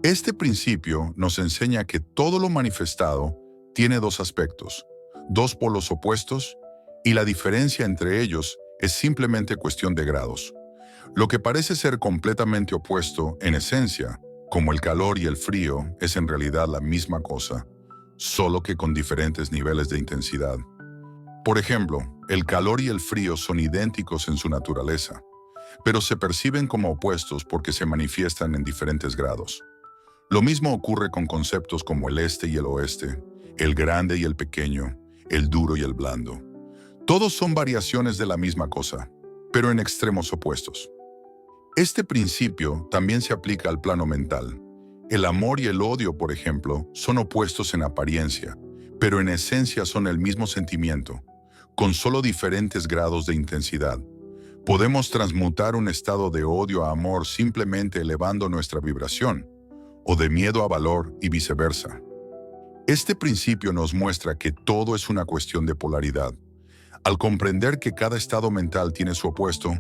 Speaker 2: Este principio nos enseña que todo lo manifestado tiene dos aspectos, dos polos opuestos, y la diferencia entre ellos es simplemente cuestión de grados. Lo que parece ser completamente opuesto, en esencia, como el calor y el frío, es en realidad la misma cosa, solo que con diferentes niveles de intensidad. Por ejemplo, el calor y el frío son idénticos en su naturaleza, pero se perciben como opuestos porque se manifiestan en diferentes grados. Lo mismo ocurre con conceptos como el este y el oeste, el grande y el pequeño, el duro y el blando. Todos son variaciones de la misma cosa, pero en extremos opuestos. Este principio también se aplica al plano mental. El amor y el odio, por ejemplo, son opuestos en apariencia, pero en esencia son el mismo sentimiento, con solo diferentes grados de intensidad. Podemos transmutar un estado de odio a amor simplemente elevando nuestra vibración, o de miedo a valor y viceversa. Este principio nos muestra que todo es una cuestión de polaridad. Al comprender que cada estado mental tiene su opuesto,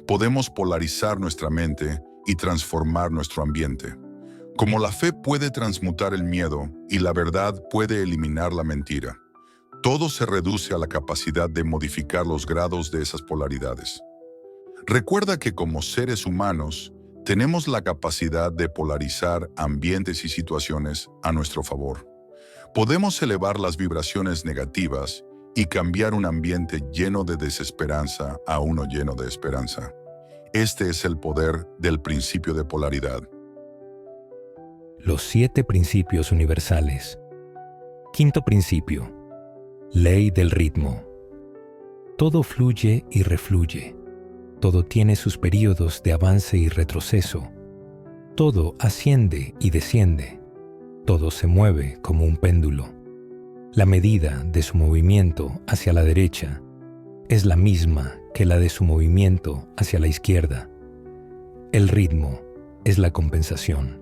Speaker 2: podemos polarizar nuestra mente y transformar nuestro ambiente. Como la fe puede transmutar el miedo y la verdad puede eliminar la mentira, todo se reduce a la capacidad de modificar los grados de esas polaridades. Recuerda que como seres humanos, tenemos la capacidad de polarizar ambientes y situaciones a nuestro favor. Podemos elevar las vibraciones negativas y cambiar un ambiente lleno de desesperanza a uno lleno de esperanza. Este es el poder del principio de polaridad.
Speaker 1: Los 7 principios universales. Quinto principio. Ley del ritmo. Todo fluye y refluye. Todo tiene sus períodos de avance y retroceso. Todo asciende y desciende. Todo se mueve como un péndulo. La medida de su movimiento hacia la derecha es la misma que la de su movimiento hacia la izquierda. El ritmo es la compensación.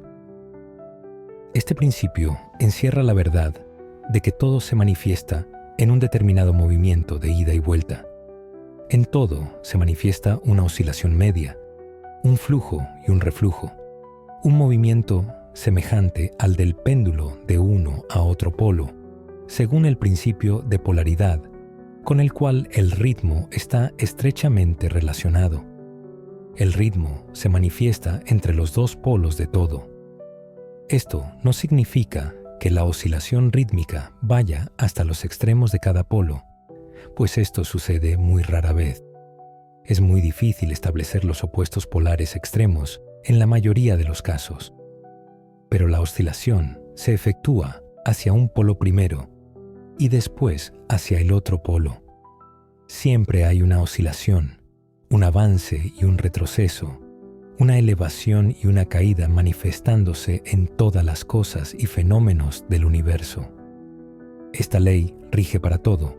Speaker 1: Este principio encierra la verdad de que todo se manifiesta en un determinado movimiento de ida y vuelta. En todo se manifiesta una oscilación media, un flujo y un reflujo, un movimiento semejante al del péndulo de uno a otro polo, según el principio de polaridad, con el cual el ritmo está estrechamente relacionado. El ritmo se manifiesta entre los 2 polos de todo. Esto no significa que la oscilación rítmica vaya hasta los extremos de cada polo, pues esto sucede muy rara vez. Es muy difícil establecer los opuestos polares extremos en la mayoría de los casos. Pero la oscilación se efectúa hacia un polo primero y después hacia el otro polo. Siempre hay una oscilación, un avance y un retroceso, una elevación y una caída manifestándose en todas las cosas y fenómenos del universo. Esta ley rige para todo: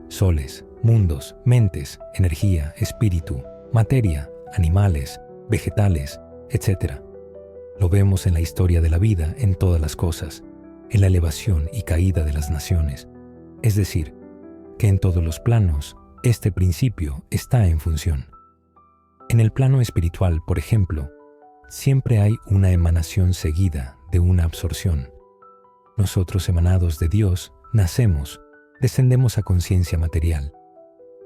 Speaker 1: soles, mundos, mentes, energía, espíritu, materia, animales, vegetales, etc. Lo vemos en la historia de la vida en todas las cosas, en la elevación y caída de las naciones. Es decir, que en todos los planos, este principio está en función. En el plano espiritual, por ejemplo, siempre hay una emanación seguida de una absorción. Nosotros, emanados de Dios, nacemos, descendemos a conciencia material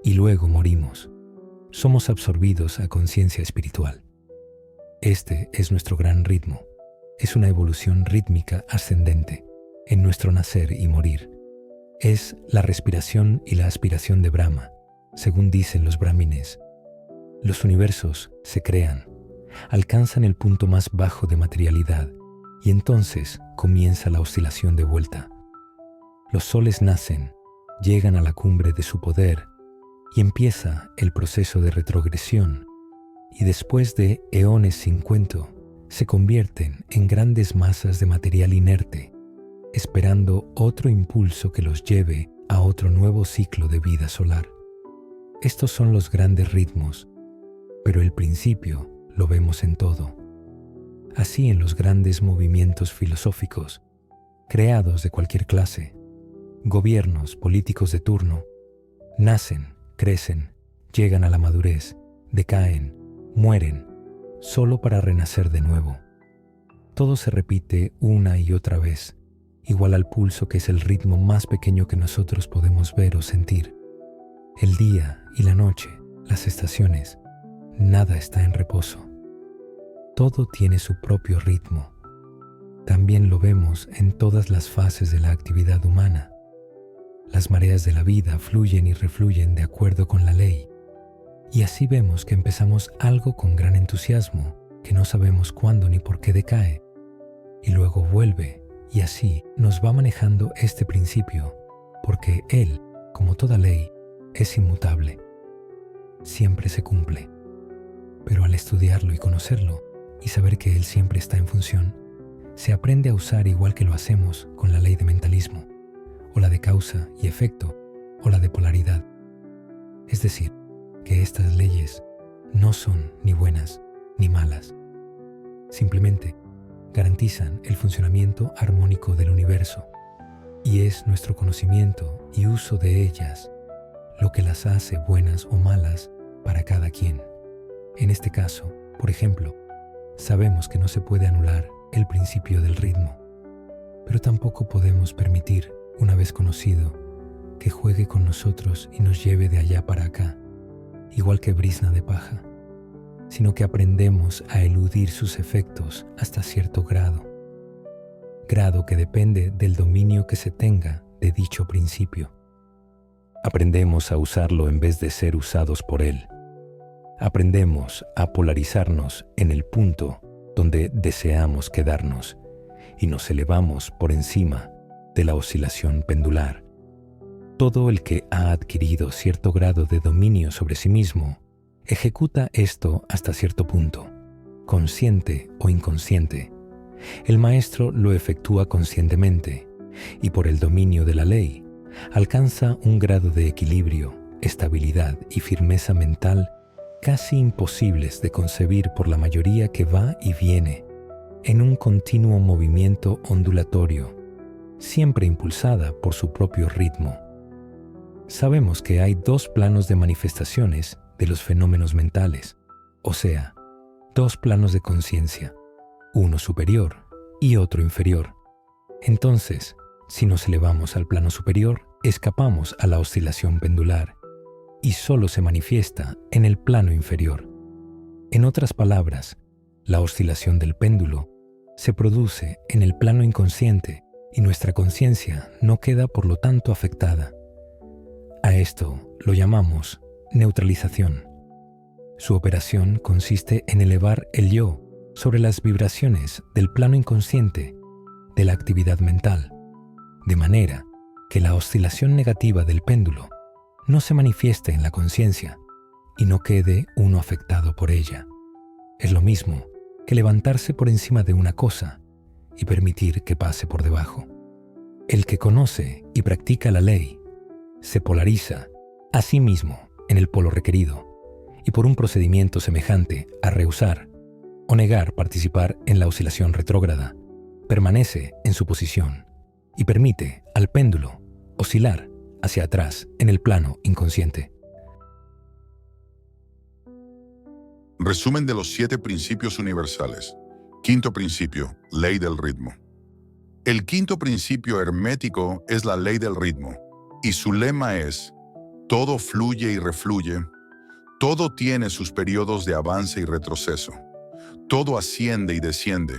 Speaker 1: y luego morimos. Somos absorbidos a conciencia espiritual. Este es nuestro gran ritmo. Es una evolución rítmica ascendente en nuestro nacer y morir. Es la respiración y la aspiración de Brahma, según dicen los brahmines. Los universos se crean, alcanzan el punto más bajo de materialidad y entonces comienza la oscilación de vuelta. Los soles nacen, llegan a la cumbre de su poder y empieza el proceso de retrogresión, y después de eones sin cuento se convierten en grandes masas de material inerte, esperando otro impulso que los lleve a otro nuevo ciclo de vida solar. Estos son los grandes ritmos, pero el principio lo vemos en todo. Así en los grandes movimientos filosóficos, creados de cualquier clase, gobiernos políticos de turno, nacen, crecen, llegan a la madurez, decaen, mueren, solo para renacer de nuevo. Todo se repite una y otra vez, igual al pulso, que es el ritmo más pequeño que nosotros podemos ver o sentir. El día y la noche, las estaciones, nada está en reposo. Todo tiene su propio ritmo. También lo vemos en todas las fases de la actividad humana. Las mareas de la vida fluyen y refluyen de acuerdo con la ley. Y así vemos que empezamos algo con gran entusiasmo, que no sabemos cuándo ni por qué decae, y luego vuelve, y así nos va manejando este principio, porque él, como toda ley, es inmutable. Siempre se cumple. Pero al estudiarlo y conocerlo, y saber que él siempre está en función, se aprende a usar igual que lo hacemos con la ley de mentalismo, o la de causa y efecto, o la de polaridad. Es decir, que estas leyes no son ni buenas ni malas. Simplemente garantizan el funcionamiento armónico del universo, y es nuestro conocimiento y uso de ellas lo que las hace buenas o malas para cada quien. En este caso, por ejemplo, sabemos que no se puede anular el principio del ritmo, pero tampoco podemos permitir, una vez conocido, que juegue con nosotros y nos lleve de allá para acá, igual que brizna de paja, sino que aprendemos a eludir sus efectos hasta cierto grado que depende del dominio que se tenga de dicho principio. Aprendemos a usarlo en vez de ser usados por él. Aprendemos a polarizarnos en el punto donde deseamos quedarnos y nos elevamos por encima de la oscilación pendular. Todo el que ha adquirido cierto grado de dominio sobre sí mismo ejecuta esto hasta cierto punto, consciente o inconsciente. El maestro lo efectúa conscientemente y por el dominio de la ley alcanza un grado de equilibrio, estabilidad y firmeza mental casi imposibles de concebir por la mayoría que va y viene en un continuo movimiento ondulatorio, siempre impulsada por su propio ritmo. Sabemos que hay dos planos de manifestaciones de los fenómenos mentales, o sea, dos planos de conciencia, uno superior y otro inferior. Entonces, si nos elevamos al plano superior, escapamos a la oscilación pendular y solo se manifiesta en el plano inferior. En otras palabras, la oscilación del péndulo se produce en el plano inconsciente y nuestra conciencia no queda por lo tanto afectada. A esto lo llamamos neutralización. Su operación consiste en elevar el yo sobre las vibraciones del plano inconsciente de la actividad mental, de manera que la oscilación negativa del péndulo no se manifieste en la conciencia y no quede uno afectado por ella. Es lo mismo que levantarse por encima de una cosa y permitir que pase por debajo. El que conoce y practica la ley se polariza a sí mismo en el polo requerido y por un procedimiento semejante a rehusar o negar participar en la oscilación retrógrada, permanece en su posición y permite al péndulo oscilar hacia atrás en el plano inconsciente.
Speaker 2: Resumen de los 7 principios universales. Quinto principio, ley del ritmo. El quinto principio hermético es la ley del ritmo, y su lema es: todo fluye y refluye, todo tiene sus periodos de avance y retroceso, todo asciende y desciende,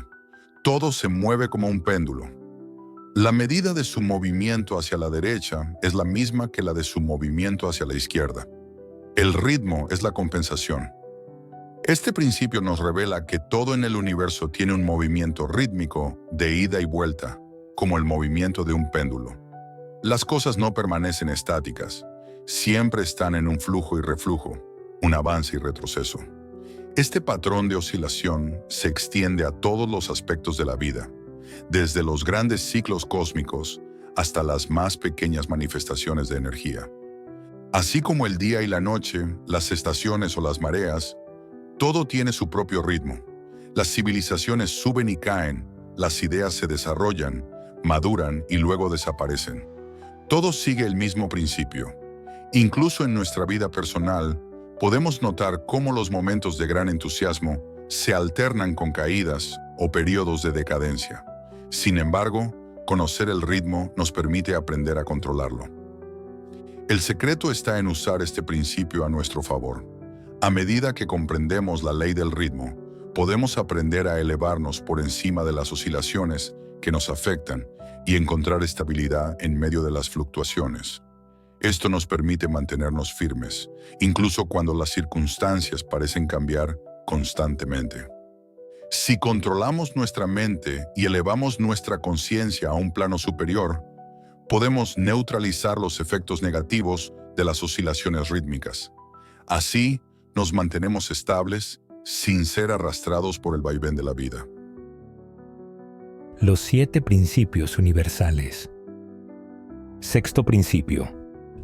Speaker 2: todo se mueve como un péndulo. La medida de su movimiento hacia la derecha es la misma que la de su movimiento hacia la izquierda. El ritmo es la compensación. Este principio nos revela que todo en el universo tiene un movimiento rítmico de ida y vuelta, como el movimiento de un péndulo. Las cosas no permanecen estáticas, siempre están en un flujo y reflujo, un avance y retroceso. Este patrón de oscilación se extiende a todos los aspectos de la vida, desde los grandes ciclos cósmicos hasta las más pequeñas manifestaciones de energía. Así como el día y la noche, las estaciones o las mareas, todo tiene su propio ritmo. Las civilizaciones suben y caen, las ideas se desarrollan, maduran y luego desaparecen. Todo sigue el mismo principio. Incluso en nuestra vida personal, podemos notar cómo los momentos de gran entusiasmo se alternan con caídas o periodos de decadencia. Sin embargo, conocer el ritmo nos permite aprender a controlarlo. El secreto está en usar este principio a nuestro favor. A medida que comprendemos la ley del ritmo, podemos aprender a elevarnos por encima de las oscilaciones que nos afectan y encontrar estabilidad en medio de las fluctuaciones. Esto nos permite mantenernos firmes, incluso cuando las circunstancias parecen cambiar constantemente. Si controlamos nuestra mente y elevamos nuestra conciencia a un plano superior, podemos neutralizar los efectos negativos de las oscilaciones rítmicas. Así, nos mantenemos estables sin ser arrastrados por el vaivén de la vida.
Speaker 1: Los 7 principios universales. Sexto principio.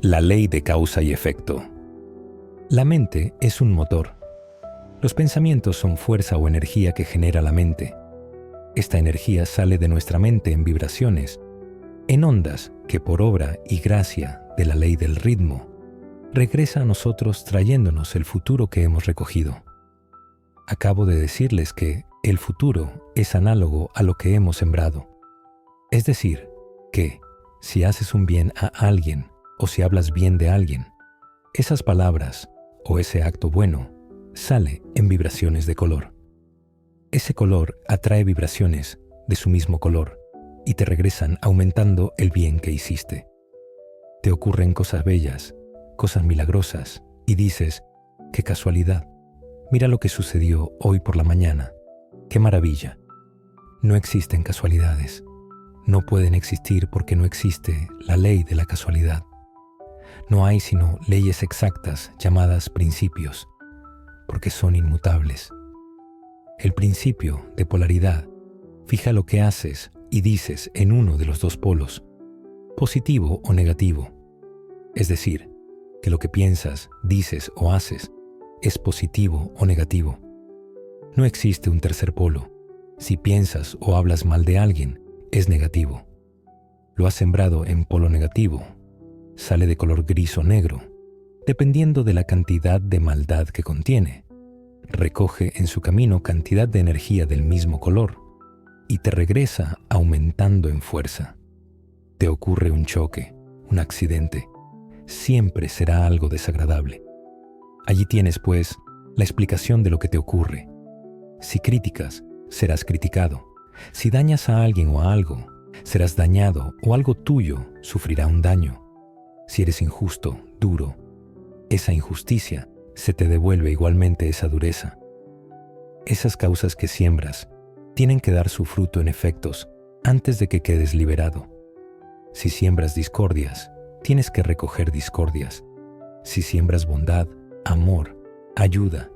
Speaker 1: La ley de causa y efecto. La mente es un motor. Los pensamientos son fuerza o energía que genera la mente. Esta energía sale de nuestra mente en vibraciones, en ondas que por obra y gracia de la ley del ritmo, regresa a nosotros trayéndonos el futuro que hemos recogido. Acabo de decirles que el futuro es análogo a lo que hemos sembrado. Es decir, que si haces un bien a alguien o si hablas bien de alguien, esas palabras o ese acto bueno sale en vibraciones de color. Ese color atrae vibraciones de su mismo color y te regresan aumentando el bien que hiciste. Te ocurren cosas bellas, cosas milagrosas, y dices: ¡qué casualidad! Mira lo que sucedió hoy por la mañana. ¡Qué maravilla! No existen casualidades. No pueden existir porque no existe la ley de la casualidad. No hay sino leyes exactas llamadas principios, porque son inmutables. El principio de polaridad fija lo que haces y dices en uno de los dos polos, positivo o negativo. Es decir, que lo que piensas, dices o haces es positivo o negativo. No existe un tercer polo. Si piensas o hablas mal de alguien, es negativo. Lo has sembrado en polo negativo. Sale de color gris o negro, dependiendo de la cantidad de maldad que contiene. Recoge en su camino cantidad de energía del mismo color y te regresa aumentando en fuerza. Te ocurre un choque, un accidente. Siempre será algo desagradable. Allí tienes, pues, la explicación de lo que te ocurre. Si criticas, serás criticado. Si dañas a alguien o a algo, serás dañado o algo tuyo sufrirá un daño. Si eres injusto, duro, esa injusticia se te devuelve igualmente esa dureza. Esas causas que siembras tienen que dar su fruto en efectos antes de que quedes liberado. Si siembras discordias, tienes que recoger discordias. Si siembras bondad, amor, ayuda,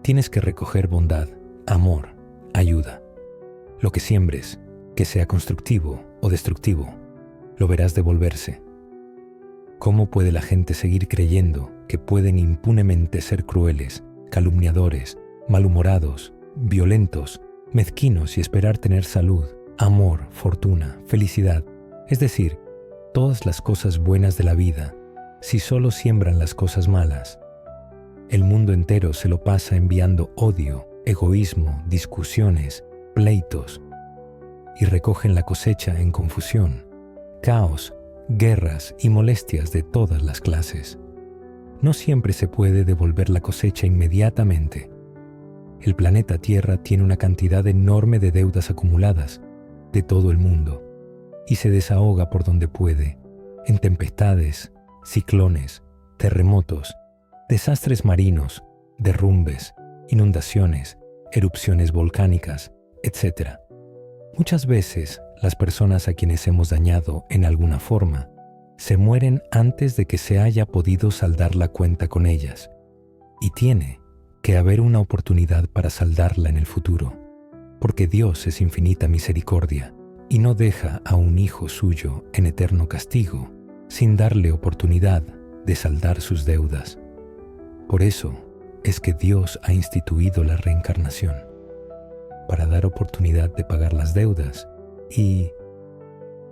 Speaker 1: tienes que recoger bondad, amor, ayuda. Lo que siembres, que sea constructivo o destructivo, lo verás devolverse. ¿Cómo puede la gente seguir creyendo que pueden impunemente ser crueles, calumniadores, malhumorados, violentos, mezquinos y esperar tener salud, amor, fortuna, felicidad, es decir, todas las cosas buenas de la vida, si solo siembran las cosas malas? El mundo entero se lo pasa enviando odio, egoísmo, discusiones, pleitos, y recogen la cosecha en confusión, caos, guerras y molestias de todas las clases. No siempre se puede devolver la cosecha inmediatamente. El planeta Tierra tiene una cantidad enorme de deudas acumuladas de todo el mundo y se desahoga por donde puede, en tempestades, ciclones, terremotos, desastres marinos, derrumbes, inundaciones, erupciones volcánicas, etc. Muchas veces, las personas a quienes hemos dañado en alguna forma se mueren antes de que se haya podido saldar la cuenta con ellas, y tiene que haber una oportunidad para saldarla en el futuro, porque Dios es infinita misericordia y no deja a un hijo suyo en eterno castigo sin darle oportunidad de saldar sus deudas. Por eso es que Dios ha instituido la reencarnación, para dar oportunidad de pagar las deudas y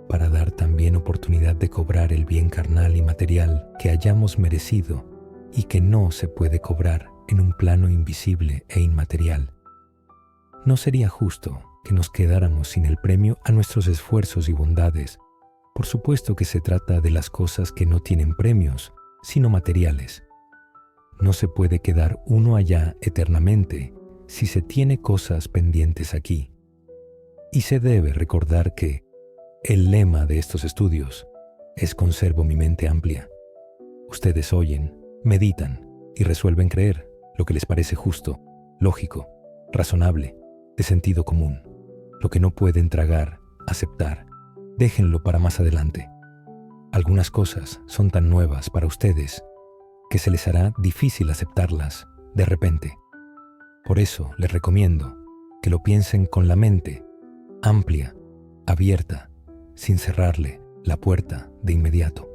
Speaker 1: para dar también oportunidad de cobrar el bien carnal y material que hayamos merecido y que no se puede cobrar en un plano invisible e inmaterial. No sería justo que nos quedáramos sin el premio a nuestros esfuerzos y bondades. Por supuesto que se trata de las cosas que no tienen premios, sino materiales. No se puede quedar uno allá eternamente si se tiene cosas pendientes aquí. Y se debe recordar que el lema de estos estudios es conservo mi mente amplia. Ustedes oyen, meditan y resuelven creer lo que les parece justo, lógico, razonable, de sentido común. Lo que no pueden tragar, aceptar, déjenlo para más adelante. Algunas cosas son tan nuevas para ustedes que se les hará difícil aceptarlas de repente. Por eso les recomiendo que lo piensen con la mente amplia, abierta, sin cerrarle la puerta de inmediato.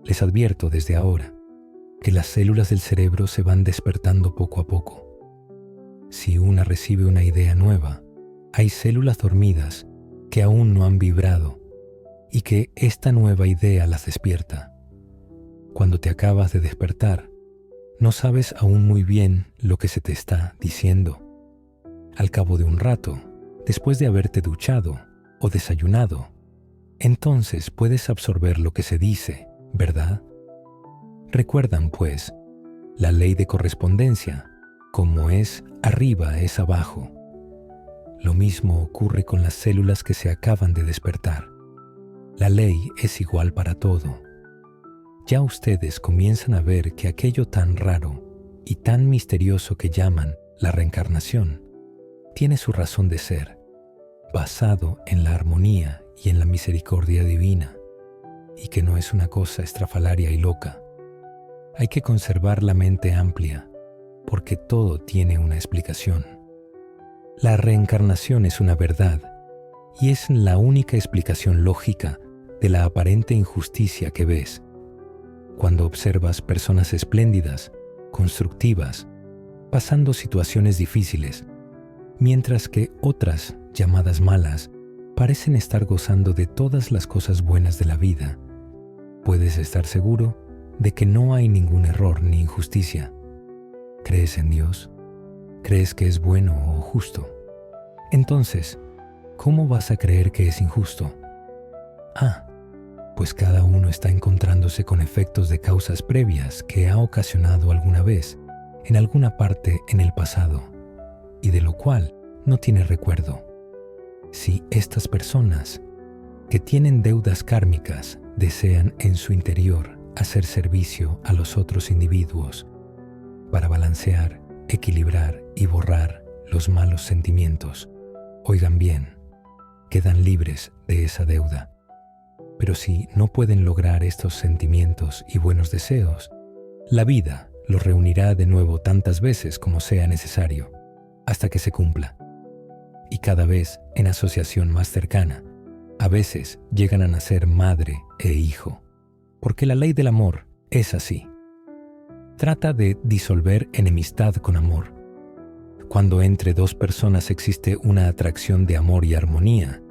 Speaker 1: Les advierto desde ahora que las células del cerebro se van despertando poco a poco. Si una recibe una idea nueva, hay células dormidas que aún no han vibrado y que esta nueva idea las despierta. Cuando te acabas de despertar, no sabes aún muy bien lo que se te está diciendo. Al cabo de un rato, después de haberte duchado o desayunado, entonces puedes absorber lo que se dice, ¿verdad? Recuerdan, pues, la ley de correspondencia, como es arriba es abajo. Lo mismo ocurre con las células que se acaban de despertar. La ley es igual para todo. Ya ustedes comienzan a ver que aquello tan raro y tan misterioso que llaman la reencarnación tiene su razón de ser, basado en la armonía y en la misericordia divina, y que no es una cosa estrafalaria y loca. Hay que conservar la mente amplia, porque todo tiene una explicación. La reencarnación es una verdad, y es la única explicación lógica de la aparente injusticia que ves cuando observas personas espléndidas, constructivas, pasando situaciones difíciles, mientras que otras, llamadas malas, parecen estar gozando de todas las cosas buenas de la vida. Puedes estar seguro de que no hay ningún error ni injusticia. ¿Crees en Dios? ¿Crees que es bueno o justo? Entonces, ¿cómo vas a creer que es injusto? Pues cada uno está encontrándose con efectos de causas previas que ha ocasionado alguna vez, en alguna parte en el pasado, y de lo cual no tiene recuerdo. Si estas personas, que tienen deudas kármicas, desean en su interior hacer servicio a los otros individuos para balancear, equilibrar y borrar los malos sentimientos, oigan bien, quedan libres de esa deuda. Pero si no pueden lograr estos sentimientos y buenos deseos, la vida los reunirá de nuevo tantas veces como sea necesario, hasta que se cumpla. Y cada vez en asociación más cercana, a veces llegan a nacer madre e hijo, porque la ley del amor es así. Trata de disolver enemistad con amor. Cuando entre dos personas existe una atracción de amor y armonía,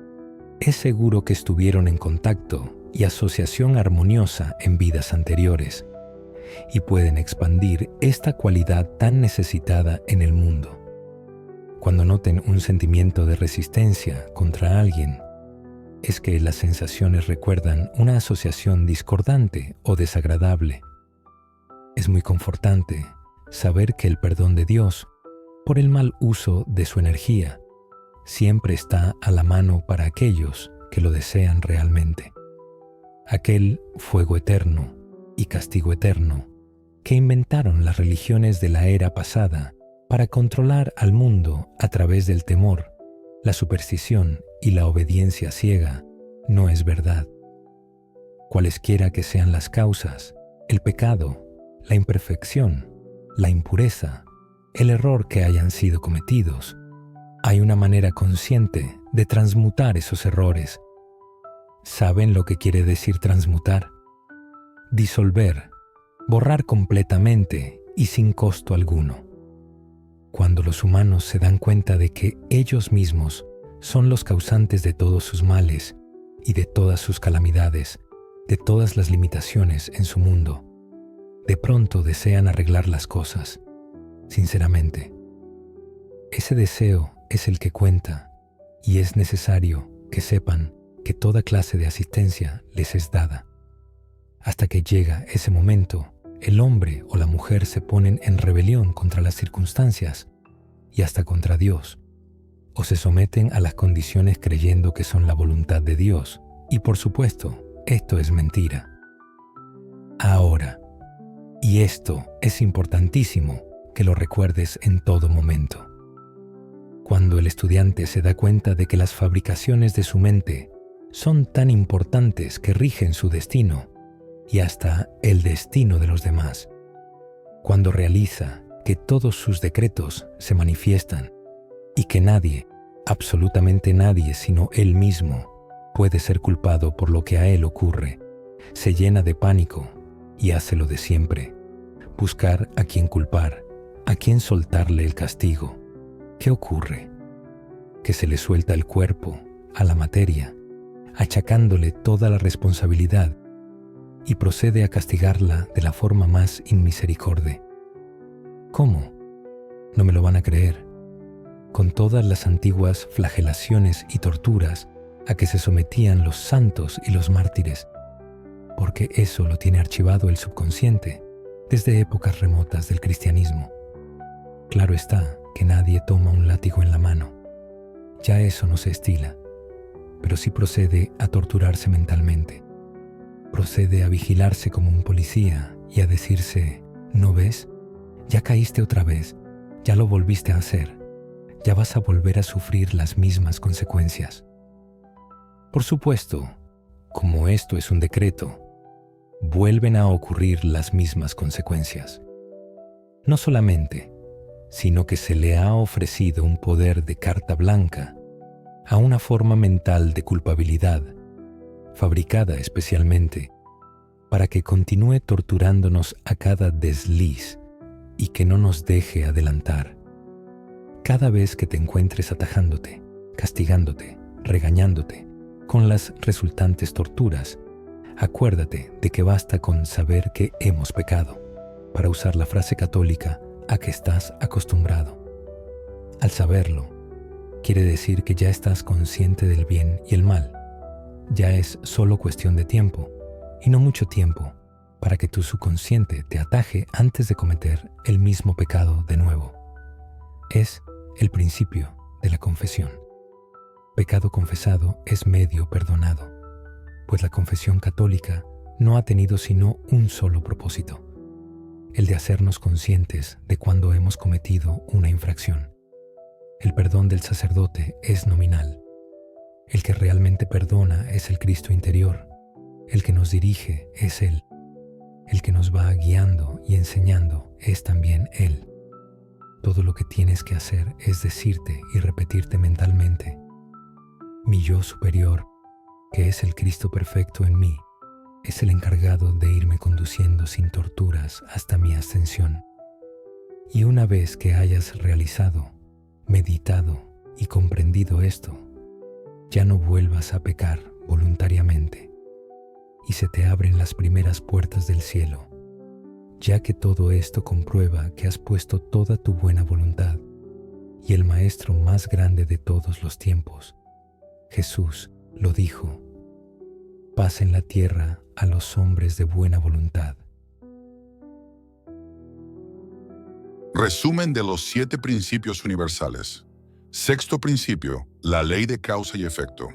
Speaker 1: es seguro que estuvieron en contacto y asociación armoniosa en vidas anteriores, y pueden expandir esta cualidad tan necesitada en el mundo. Cuando noten un sentimiento de resistencia contra alguien, es que las sensaciones recuerdan una asociación discordante o desagradable. Es muy confortante saber que el perdón de Dios por el mal uso de su energía siempre está a la mano para aquellos que lo desean realmente. Aquel fuego eterno y castigo eterno que inventaron las religiones de la era pasada para controlar al mundo a través del temor, la superstición y la obediencia ciega, no es verdad. Cualesquiera que sean las causas, el pecado, la imperfección, la impureza, el error que hayan sido cometidos, hay una manera consciente de transmutar esos errores. ¿Saben lo que quiere decir transmutar? Disolver, borrar completamente y sin costo alguno. Cuando los humanos se dan cuenta de que ellos mismos son los causantes de todos sus males y de todas sus calamidades, de todas las limitaciones en su mundo, de pronto desean arreglar las cosas, sinceramente. Ese deseo es el que cuenta, y es necesario que sepan que toda clase de asistencia les es dada. Hasta que llega ese momento, el hombre o la mujer se ponen en rebelión contra las circunstancias y hasta contra Dios, o se someten a las condiciones creyendo que son la voluntad de Dios, y por supuesto, esto es mentira. Ahora, y esto es importantísimo que lo recuerdes en todo momento. Cuando el estudiante se da cuenta de que las fabricaciones de su mente son tan importantes que rigen su destino y hasta el destino de los demás, cuando realiza que todos sus decretos se manifiestan y que nadie, absolutamente nadie sino él mismo, puede ser culpado por lo que a él ocurre, se llena de pánico y hace lo de siempre, buscar a quien culpar, a quien soltarle el castigo. ¿Qué ocurre? Que se le suelta el cuerpo a la materia, achacándole toda la responsabilidad y procede a castigarla de la forma más inmisericorde. ¿Cómo? No me lo van a creer. Con todas las antiguas flagelaciones y torturas a que se sometían los santos y los mártires, porque eso lo tiene archivado el subconsciente desde épocas remotas del cristianismo. Claro está que nadie toma un látigo en la mano. Ya eso no se estila, pero sí procede a torturarse mentalmente. Procede a vigilarse como un policía y a decirse, ¿no ves? Ya caíste otra vez, ya lo volviste a hacer, ya vas a volver a sufrir las mismas consecuencias. Por supuesto, como esto es un decreto, vuelven a ocurrir las mismas consecuencias. No solamente, sino que se le ha ofrecido un poder de carta blanca a una forma mental de culpabilidad, fabricada especialmente para que continúe torturándonos a cada desliz y que no nos deje adelantar. Cada vez que te encuentres atajándote, castigándote, regañándote, con las resultantes torturas, acuérdate de que basta con saber que hemos pecado, para usar la frase católica a que estás acostumbrado. Al saberlo, quiere decir que ya estás consciente del bien y el mal. Ya es solo cuestión de tiempo, y no mucho tiempo, para que tu subconsciente te ataje antes de cometer el mismo pecado de nuevo. Es el principio de la confesión. Pecado confesado es medio perdonado, pues la confesión católica no ha tenido sino un solo propósito, el de hacernos conscientes de cuando hemos cometido una infracción. El perdón del sacerdote es nominal. El que realmente perdona es el Cristo interior. El que nos dirige es Él. El que nos va guiando y enseñando es también Él. Todo lo que tienes que hacer es decirte y repetirte mentalmente: mi yo superior, que es el Cristo perfecto en mí, es el encargado de irme conduciendo sin torturas hasta mi ascensión. Y una vez que hayas realizado, meditado y comprendido esto, ya no vuelvas a pecar voluntariamente, y se te abren las primeras puertas del cielo, ya que todo esto comprueba que has puesto toda tu buena voluntad, y el Maestro más grande de todos los tiempos, Jesús, lo dijo: paz en la tierra a los hombres de buena voluntad.
Speaker 2: Resumen de los 7 principios universales. Sexto principio, la ley de causa y efecto.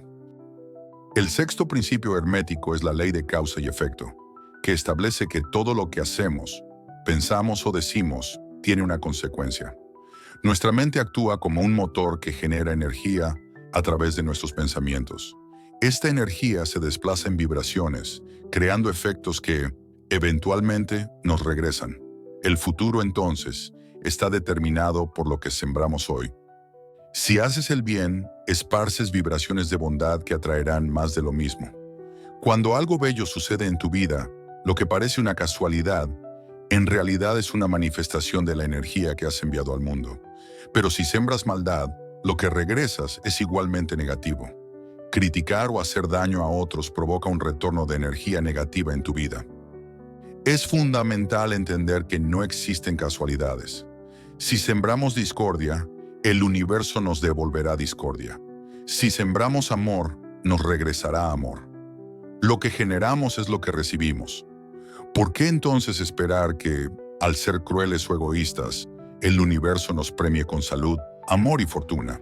Speaker 2: El sexto principio hermético es la ley de causa y efecto, que establece que todo lo que hacemos, pensamos o decimos tiene una consecuencia. Nuestra mente actúa como un motor que genera energía a través de nuestros pensamientos. Esta energía se desplaza en vibraciones, creando efectos que, eventualmente, nos regresan. El futuro, entonces, está determinado por lo que sembramos hoy. Si haces el bien, esparces vibraciones de bondad que atraerán más de lo mismo. Cuando algo bello sucede en tu vida, lo que parece una casualidad, en realidad es una manifestación de la energía que has enviado al mundo. Pero si sembras maldad, lo que regresas es igualmente negativo. Criticar o hacer daño a otros provoca un retorno de energía negativa en tu vida. Es fundamental entender que no existen casualidades. Si sembramos discordia, el universo nos devolverá discordia. Si sembramos amor, nos regresará amor. Lo que generamos es lo que recibimos. ¿Por qué entonces esperar que, al ser crueles o egoístas, el universo nos premie con salud, amor y fortuna?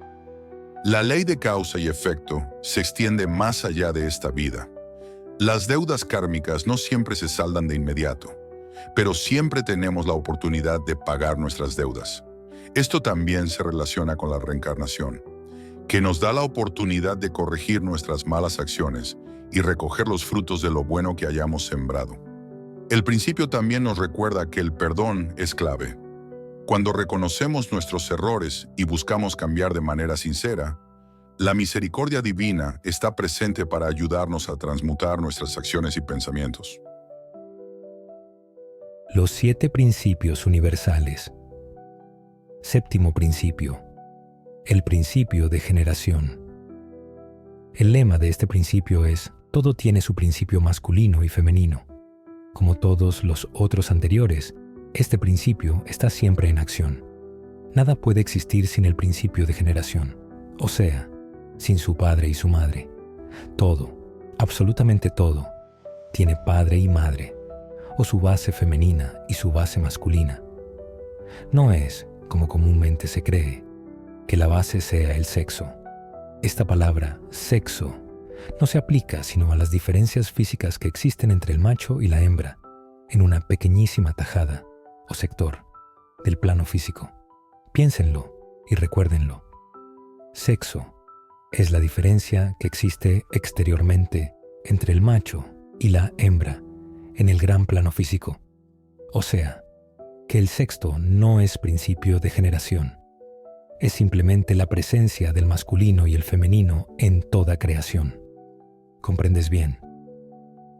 Speaker 2: La ley de causa y efecto se extiende más allá de esta vida. Las deudas kármicas no siempre se saldan de inmediato, pero siempre tenemos la oportunidad de pagar nuestras deudas. Esto también se relaciona con la reencarnación, que nos da la oportunidad de corregir nuestras malas acciones y recoger los frutos de lo bueno que hayamos sembrado. El principio también nos recuerda que el perdón es clave. Cuando reconocemos nuestros errores y buscamos cambiar de manera sincera, la misericordia divina está presente para ayudarnos a transmutar nuestras acciones y pensamientos.
Speaker 1: Los 7 principios universales. Séptimo principio. El principio de generación. El lema de este principio es: todo tiene su principio masculino y femenino. Como todos los otros anteriores, este principio está siempre en acción. Nada puede existir sin el principio de generación, o sea, sin su padre y su madre. Todo, absolutamente todo, tiene padre y madre, o su base femenina y su base masculina. No es, como comúnmente se cree, que la base sea el sexo. Esta palabra, sexo, no se aplica sino a las diferencias físicas que existen entre el macho y la hembra, en una pequeñísima tajada o sector del plano físico. Piénsenlo y recuérdenlo. Sexo es la diferencia que existe exteriormente entre el macho y la hembra en el gran plano físico. O sea, que el sexo no es principio de generación. Es simplemente la presencia del masculino y el femenino en toda creación. ¿Comprendes bien?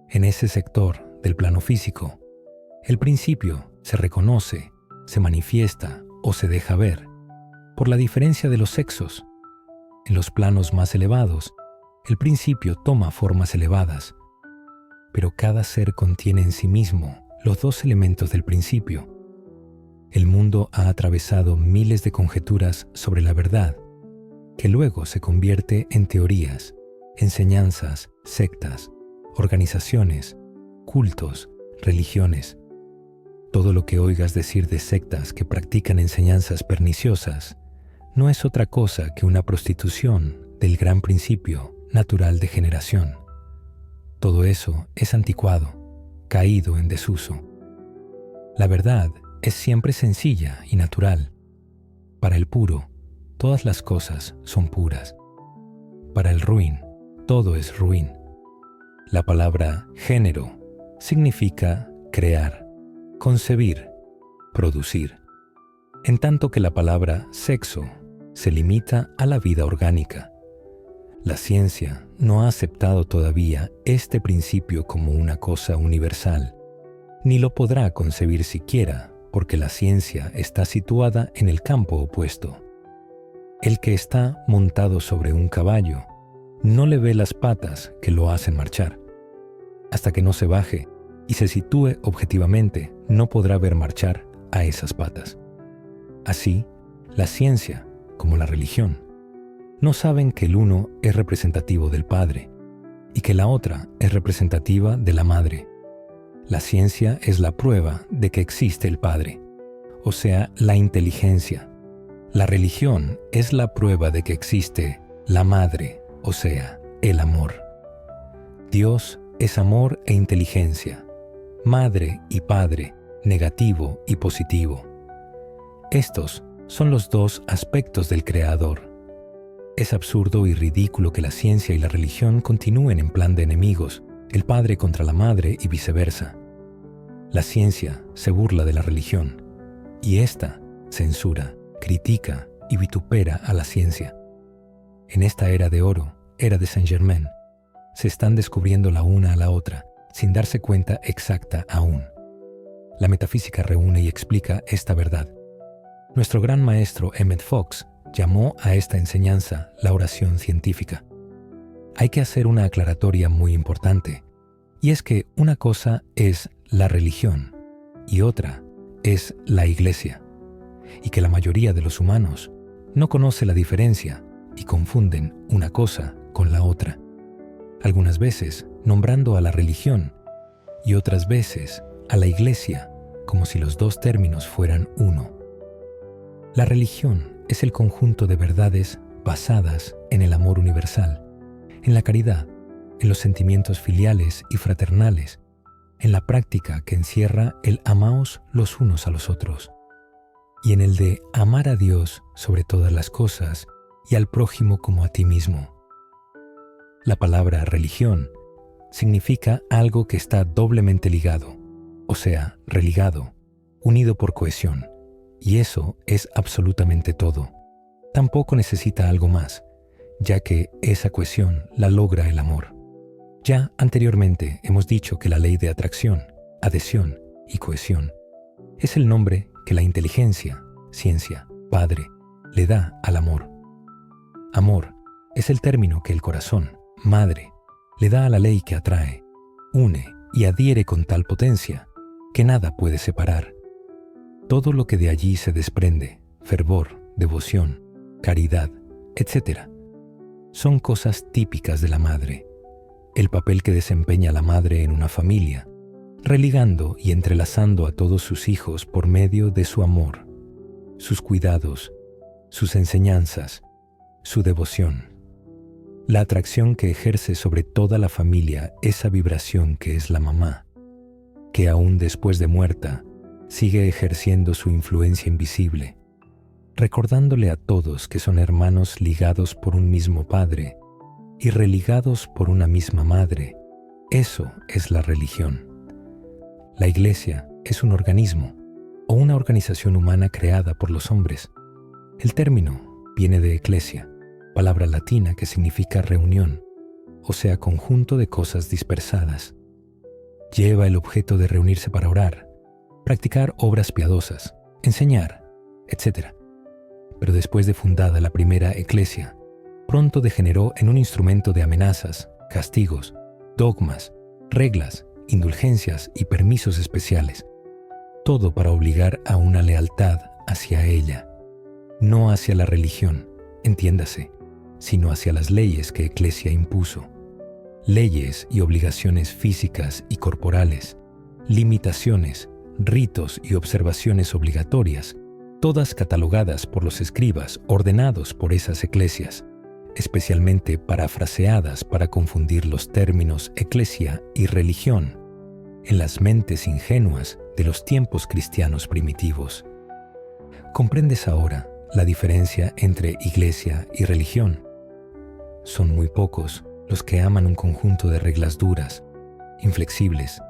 Speaker 1: En ese sector del plano físico, el principio se reconoce, se manifiesta o se deja ver por la diferencia de los sexos. En los planos más elevados, el principio toma formas elevadas, pero cada ser contiene en sí mismo los dos elementos del principio. El mundo ha atravesado miles de conjeturas sobre la verdad, que luego se convierte en teorías, enseñanzas, sectas, organizaciones, cultos, religiones. Todo lo que oigas decir de sectas que practican enseñanzas perniciosas no es otra cosa que una prostitución del gran principio natural de generación. Todo eso es anticuado, caído en desuso. La verdad es siempre sencilla y natural. Para el puro, todas las cosas son puras. Para el ruin, todo es ruin. La palabra género significa crear, concebir, producir, en tanto que la palabra sexo se limita a la vida orgánica. La ciencia no ha aceptado todavía este principio como una cosa universal, ni lo podrá concebir siquiera porque la ciencia está situada en el campo opuesto. El que está montado sobre un caballo no le ve las patas que lo hacen marchar. Hasta que no se baje y se sitúe objetivamente, no podrá ver marchar a esas patas. Así, la ciencia, como la religión, no saben que el uno es representativo del Padre y que la otra es representativa de la Madre. La ciencia es la prueba de que existe el Padre, o sea, la inteligencia. La religión es la prueba de que existe la Madre, o sea, el amor. Dios es amor e inteligencia, Madre y Padre, negativo y positivo. Estos son los dos aspectos del Creador. Es absurdo y ridículo que la ciencia y la religión continúen en plan de enemigos, el padre contra la madre y viceversa. La ciencia se burla de la religión y ésta censura, critica y vitupera a la ciencia. En esta era de oro, era de Saint-Germain, se están descubriendo la una a la otra sin darse cuenta exacta aún. La metafísica reúne y explica esta verdad. Nuestro gran maestro Emmett Fox llamó a esta enseñanza la oración científica. Hay que hacer una aclaratoria muy importante, y es que una cosa es la religión y otra es la Iglesia, y que la mayoría de los humanos no conoce la diferencia y confunden una cosa con la otra, algunas veces nombrando a la religión y otras veces a la Iglesia como si los dos términos fueran uno. La religión es el conjunto de verdades basadas en el amor universal, en la caridad, en los sentimientos filiales y fraternales, en la práctica que encierra el amaos los unos a los otros, y en el de amar a Dios sobre todas las cosas y al prójimo como a ti mismo. La palabra religión significa algo que está doblemente ligado, o sea, religado, unido por cohesión, y eso es absolutamente todo. Tampoco necesita algo más, ya que esa cohesión la logra el amor. Ya anteriormente hemos dicho que la ley de atracción, adhesión y cohesión es el nombre que la inteligencia, ciencia, padre, le da al amor. Amor es el término que el corazón, madre, le da a la ley que atrae, une y adhiere con tal potencia que nada puede separar. Todo lo que de allí se desprende, fervor, devoción, caridad, etc., son cosas típicas de la madre, el papel que desempeña la madre en una familia, religando y entrelazando a todos sus hijos por medio de su amor, sus cuidados, sus enseñanzas, su devoción. La atracción que ejerce sobre toda la familia esa vibración que es la mamá, que aún después de muerta sigue ejerciendo su influencia invisible. recordándole a todos que son hermanos ligados por un mismo Padre y religados por una misma Madre. Eso es la religión. La Iglesia es un organismo o una organización humana creada por los hombres. El término viene de ecclesia, palabra latina que significa reunión, o sea, conjunto de cosas dispersadas. Lleva el objeto de reunirse para orar, practicar obras piadosas, enseñar, etc. Pero después de fundada la primera eclesia, pronto degeneró en un instrumento de amenazas, castigos, dogmas, reglas, indulgencias y permisos especiales, todo para obligar a una lealtad hacia ella, no hacia la religión, entiéndase, sino hacia las leyes que Eclesia impuso. Leyes y obligaciones físicas y corporales, limitaciones, ritos y observaciones obligatorias, todas catalogadas por los escribas ordenados por esas eclesias, especialmente parafraseadas para confundir los términos eclesia y religión en las mentes ingenuas de los tiempos cristianos primitivos. ¿Comprendes ahora la diferencia entre iglesia y religión? Son muy pocos los que aman un conjunto de reglas duras, inflexibles,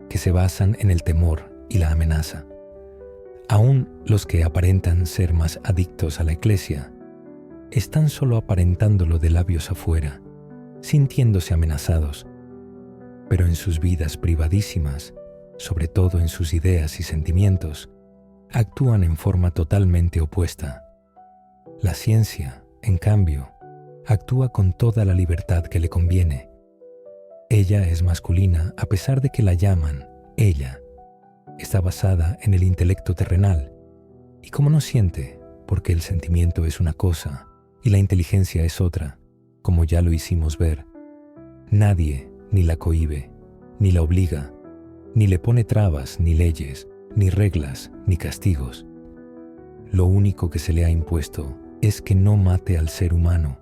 Speaker 1: que se basan en el temor y la amenaza. Aún los que aparentan ser más adictos a la Eclesia están solo aparentándolo de labios afuera, sintiéndose amenazados, pero en sus vidas privadísimas, sobre todo en sus ideas y sentimientos, actúan en forma totalmente opuesta. La ciencia, en cambio, actúa con toda la libertad que le conviene. Ella es masculina a pesar de que la llaman ella. Está basada en el intelecto terrenal y como no siente, porque el sentimiento es una cosa y la inteligencia es otra, como ya lo hicimos ver, nadie ni la cohíbe, ni la obliga, ni le pone trabas, ni leyes, ni reglas, ni castigos. Lo único que se le ha impuesto es que no mate al ser humano,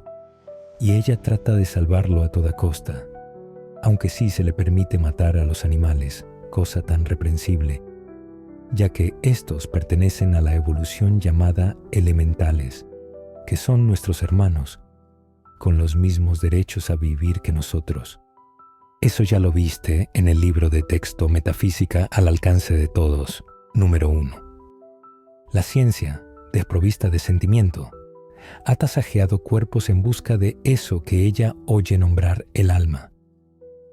Speaker 1: y ella trata de salvarlo a toda costa, aunque sí se le permite matar a los animales, cosa tan reprensible, ya que estos pertenecen a la evolución llamada elementales, que son nuestros hermanos, con los mismos derechos a vivir que nosotros. Eso ya lo viste en el libro de texto Metafísica al alcance de todos, número 1. La ciencia, desprovista de sentimiento, ha tasajeado cuerpos en busca de eso que ella oye nombrar el alma,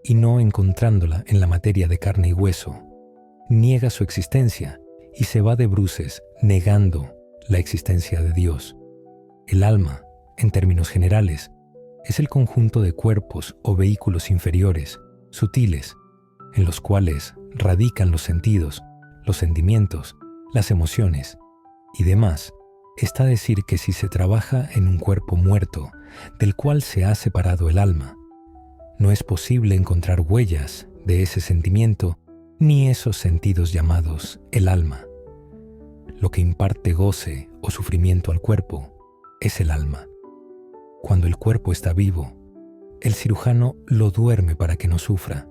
Speaker 1: y no encontrándola en la materia de carne y hueso, niega su existencia y se va de bruces negando la existencia de Dios. El alma, en términos generales, es el conjunto de cuerpos o vehículos inferiores, sutiles, en los cuales radican los sentidos, los sentimientos, las emociones y demás. Está a decir que si se trabaja en un cuerpo muerto, del cual se ha separado el alma, no es posible encontrar huellas de ese sentimiento ni esos sentidos llamados el alma. Lo que imparte goce o sufrimiento al cuerpo es el alma. Cuando el cuerpo está vivo, el cirujano lo duerme para que no sufra,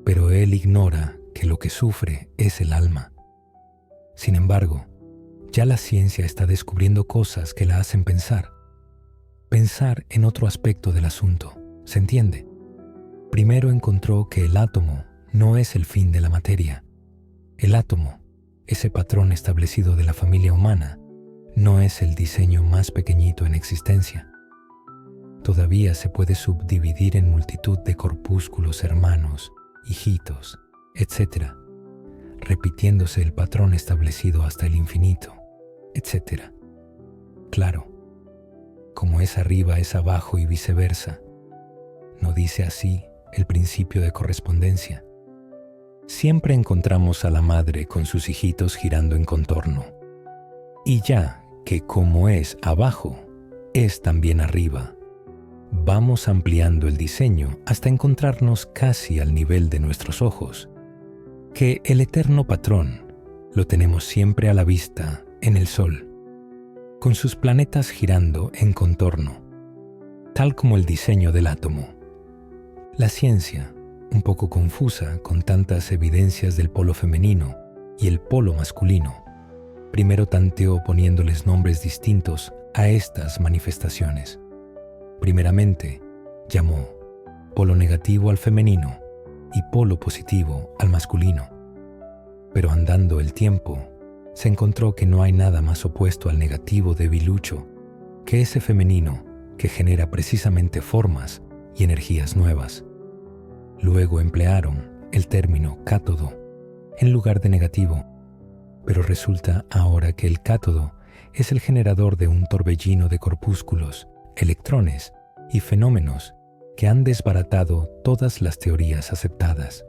Speaker 1: pero él ignora que lo que sufre es el alma. Sin embargo, ya la ciencia está descubriendo cosas que la hacen pensar en otro aspecto del asunto, ¿se entiende? Primero encontró que el átomo no es el fin de la materia. El átomo, ese patrón establecido de la familia humana, no es el diseño más pequeñito en existencia. Todavía se puede subdividir en multitud de corpúsculos hermanos, hijitos, etc., repitiéndose el patrón establecido hasta el infinito, etc. Claro, como es arriba es abajo y viceversa. ¿No dice así el principio de correspondencia? Siempre encontramos a la madre con sus hijitos girando en contorno. Y ya que como es abajo, es también arriba, vamos ampliando el diseño hasta encontrarnos casi al nivel de nuestros ojos, que el eterno patrón lo tenemos siempre a la vista en el Sol, con sus planetas girando en contorno, tal como el diseño del átomo. La ciencia, un poco confusa con tantas evidencias del polo femenino y el polo masculino, Primero tanteó poniéndoles nombres distintos a estas manifestaciones. Primeramente, llamó polo negativo al femenino y polo positivo al masculino. Pero andando el tiempo, se encontró que no hay nada más opuesto al negativo debilucho que ese femenino que genera precisamente formas y energías nuevas. Luego emplearon el término cátodo en lugar de negativo, pero resulta ahora que el cátodo es el generador de un torbellino de corpúsculos, electrones y fenómenos que han desbaratado todas las teorías aceptadas.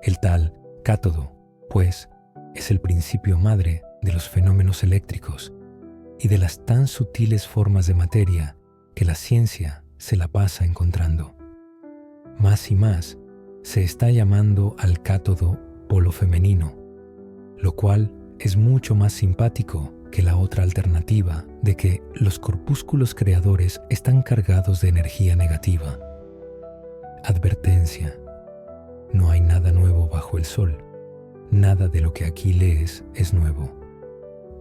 Speaker 1: El tal cátodo, pues, es el principio madre de los fenómenos eléctricos y de las tan sutiles formas de materia que la ciencia se la pasa encontrando. Más y más se está llamando al cátodo polo femenino, lo cual es mucho más simpático que la otra alternativa de que los corpúsculos creadores están cargados de energía negativa. Advertencia: no hay nada nuevo bajo el sol. Nada de lo que aquí lees es nuevo.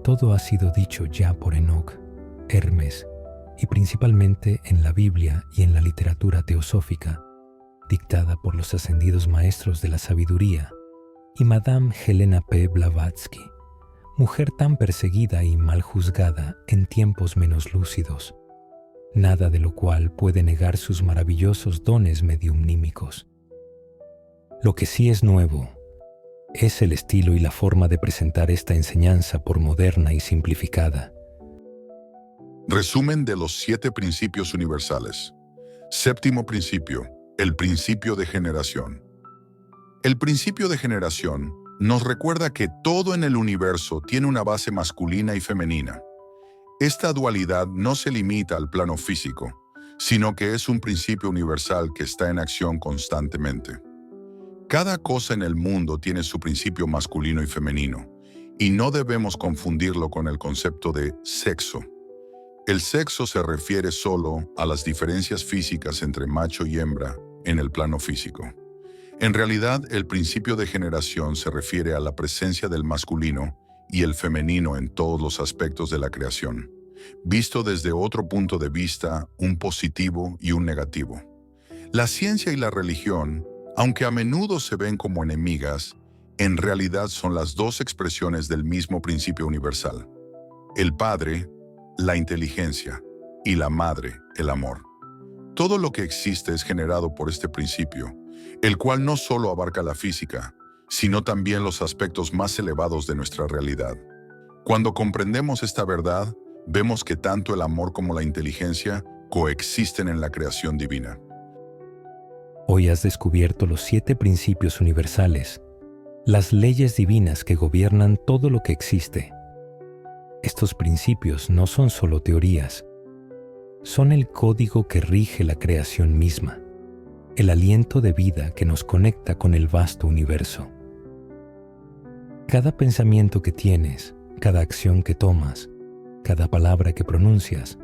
Speaker 1: Todo ha sido dicho ya por Enoch, Hermes y principalmente en la Biblia y en la literatura teosófica, dictada por los ascendidos maestros de la sabiduría y Madame Helena P. Blavatsky, mujer tan perseguida y mal juzgada en tiempos menos lúcidos, nada de lo cual puede negar sus maravillosos dones mediumnímicos. Lo que sí es nuevo es el estilo y la forma de presentar esta enseñanza por moderna y simplificada.
Speaker 2: Resumen de los 7 principios universales. Séptimo principio, el principio de generación. El principio de generación nos recuerda que todo en el universo tiene una base masculina y femenina. Esta dualidad no se limita al plano físico, sino que es un principio universal que está en acción constantemente. Cada cosa en el mundo tiene su principio masculino y femenino, y no debemos confundirlo con el concepto de sexo. El sexo se refiere solo a las diferencias físicas entre macho y hembra en el plano físico. En realidad, el principio de generación se refiere a la presencia del masculino y el femenino en todos los aspectos de la creación, visto desde otro punto de vista, un positivo y un negativo. La ciencia y la religión, aunque a menudo se ven como enemigas, en realidad son las dos expresiones del mismo principio universal. El Padre, la inteligencia, y la Madre, el amor. Todo lo que existe es generado por este principio, el cual no solo abarca la física, sino también los aspectos más elevados de nuestra realidad. Cuando comprendemos esta verdad, vemos que tanto el amor como la inteligencia coexisten en la creación divina.
Speaker 1: Hoy has descubierto los 7 principios universales, las leyes divinas que gobiernan todo lo que existe. Estos principios no son solo teorías, son el código que rige la creación misma, el aliento de vida que nos conecta con el vasto universo. Cada pensamiento que tienes, cada acción que tomas, cada palabra que pronuncias,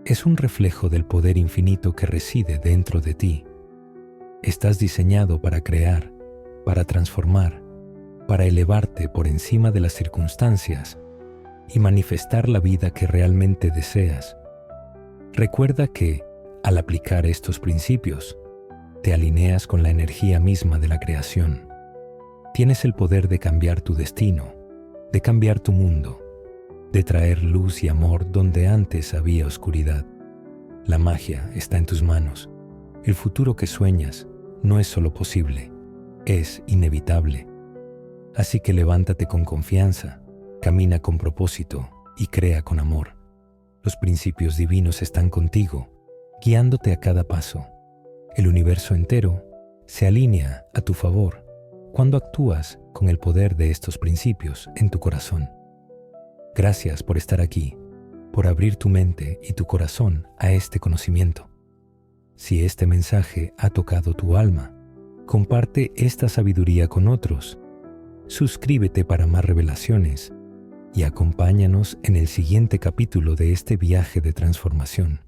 Speaker 1: es un reflejo del poder infinito que reside dentro de ti. Estás diseñado para crear, para transformar, para elevarte por encima de las circunstancias y manifestar la vida que realmente deseas. Recuerda que, al aplicar estos principios, te alineas con la energía misma de la creación. Tienes el poder de cambiar tu destino, de cambiar tu mundo, de traer luz y amor donde antes había oscuridad. La magia está en tus manos. El futuro que sueñas no es solo posible, es inevitable. Así que levántate con confianza, camina con propósito y crea con amor. Los principios divinos están contigo, guiándote a cada paso. El universo entero se alinea a tu favor cuando actúas con el poder de estos principios en tu corazón. Gracias por estar aquí, por abrir tu mente y tu corazón a este conocimiento. Si este mensaje ha tocado tu alma, comparte esta sabiduría con otros. Suscríbete para más revelaciones y acompáñanos en el siguiente capítulo de este viaje de transformación.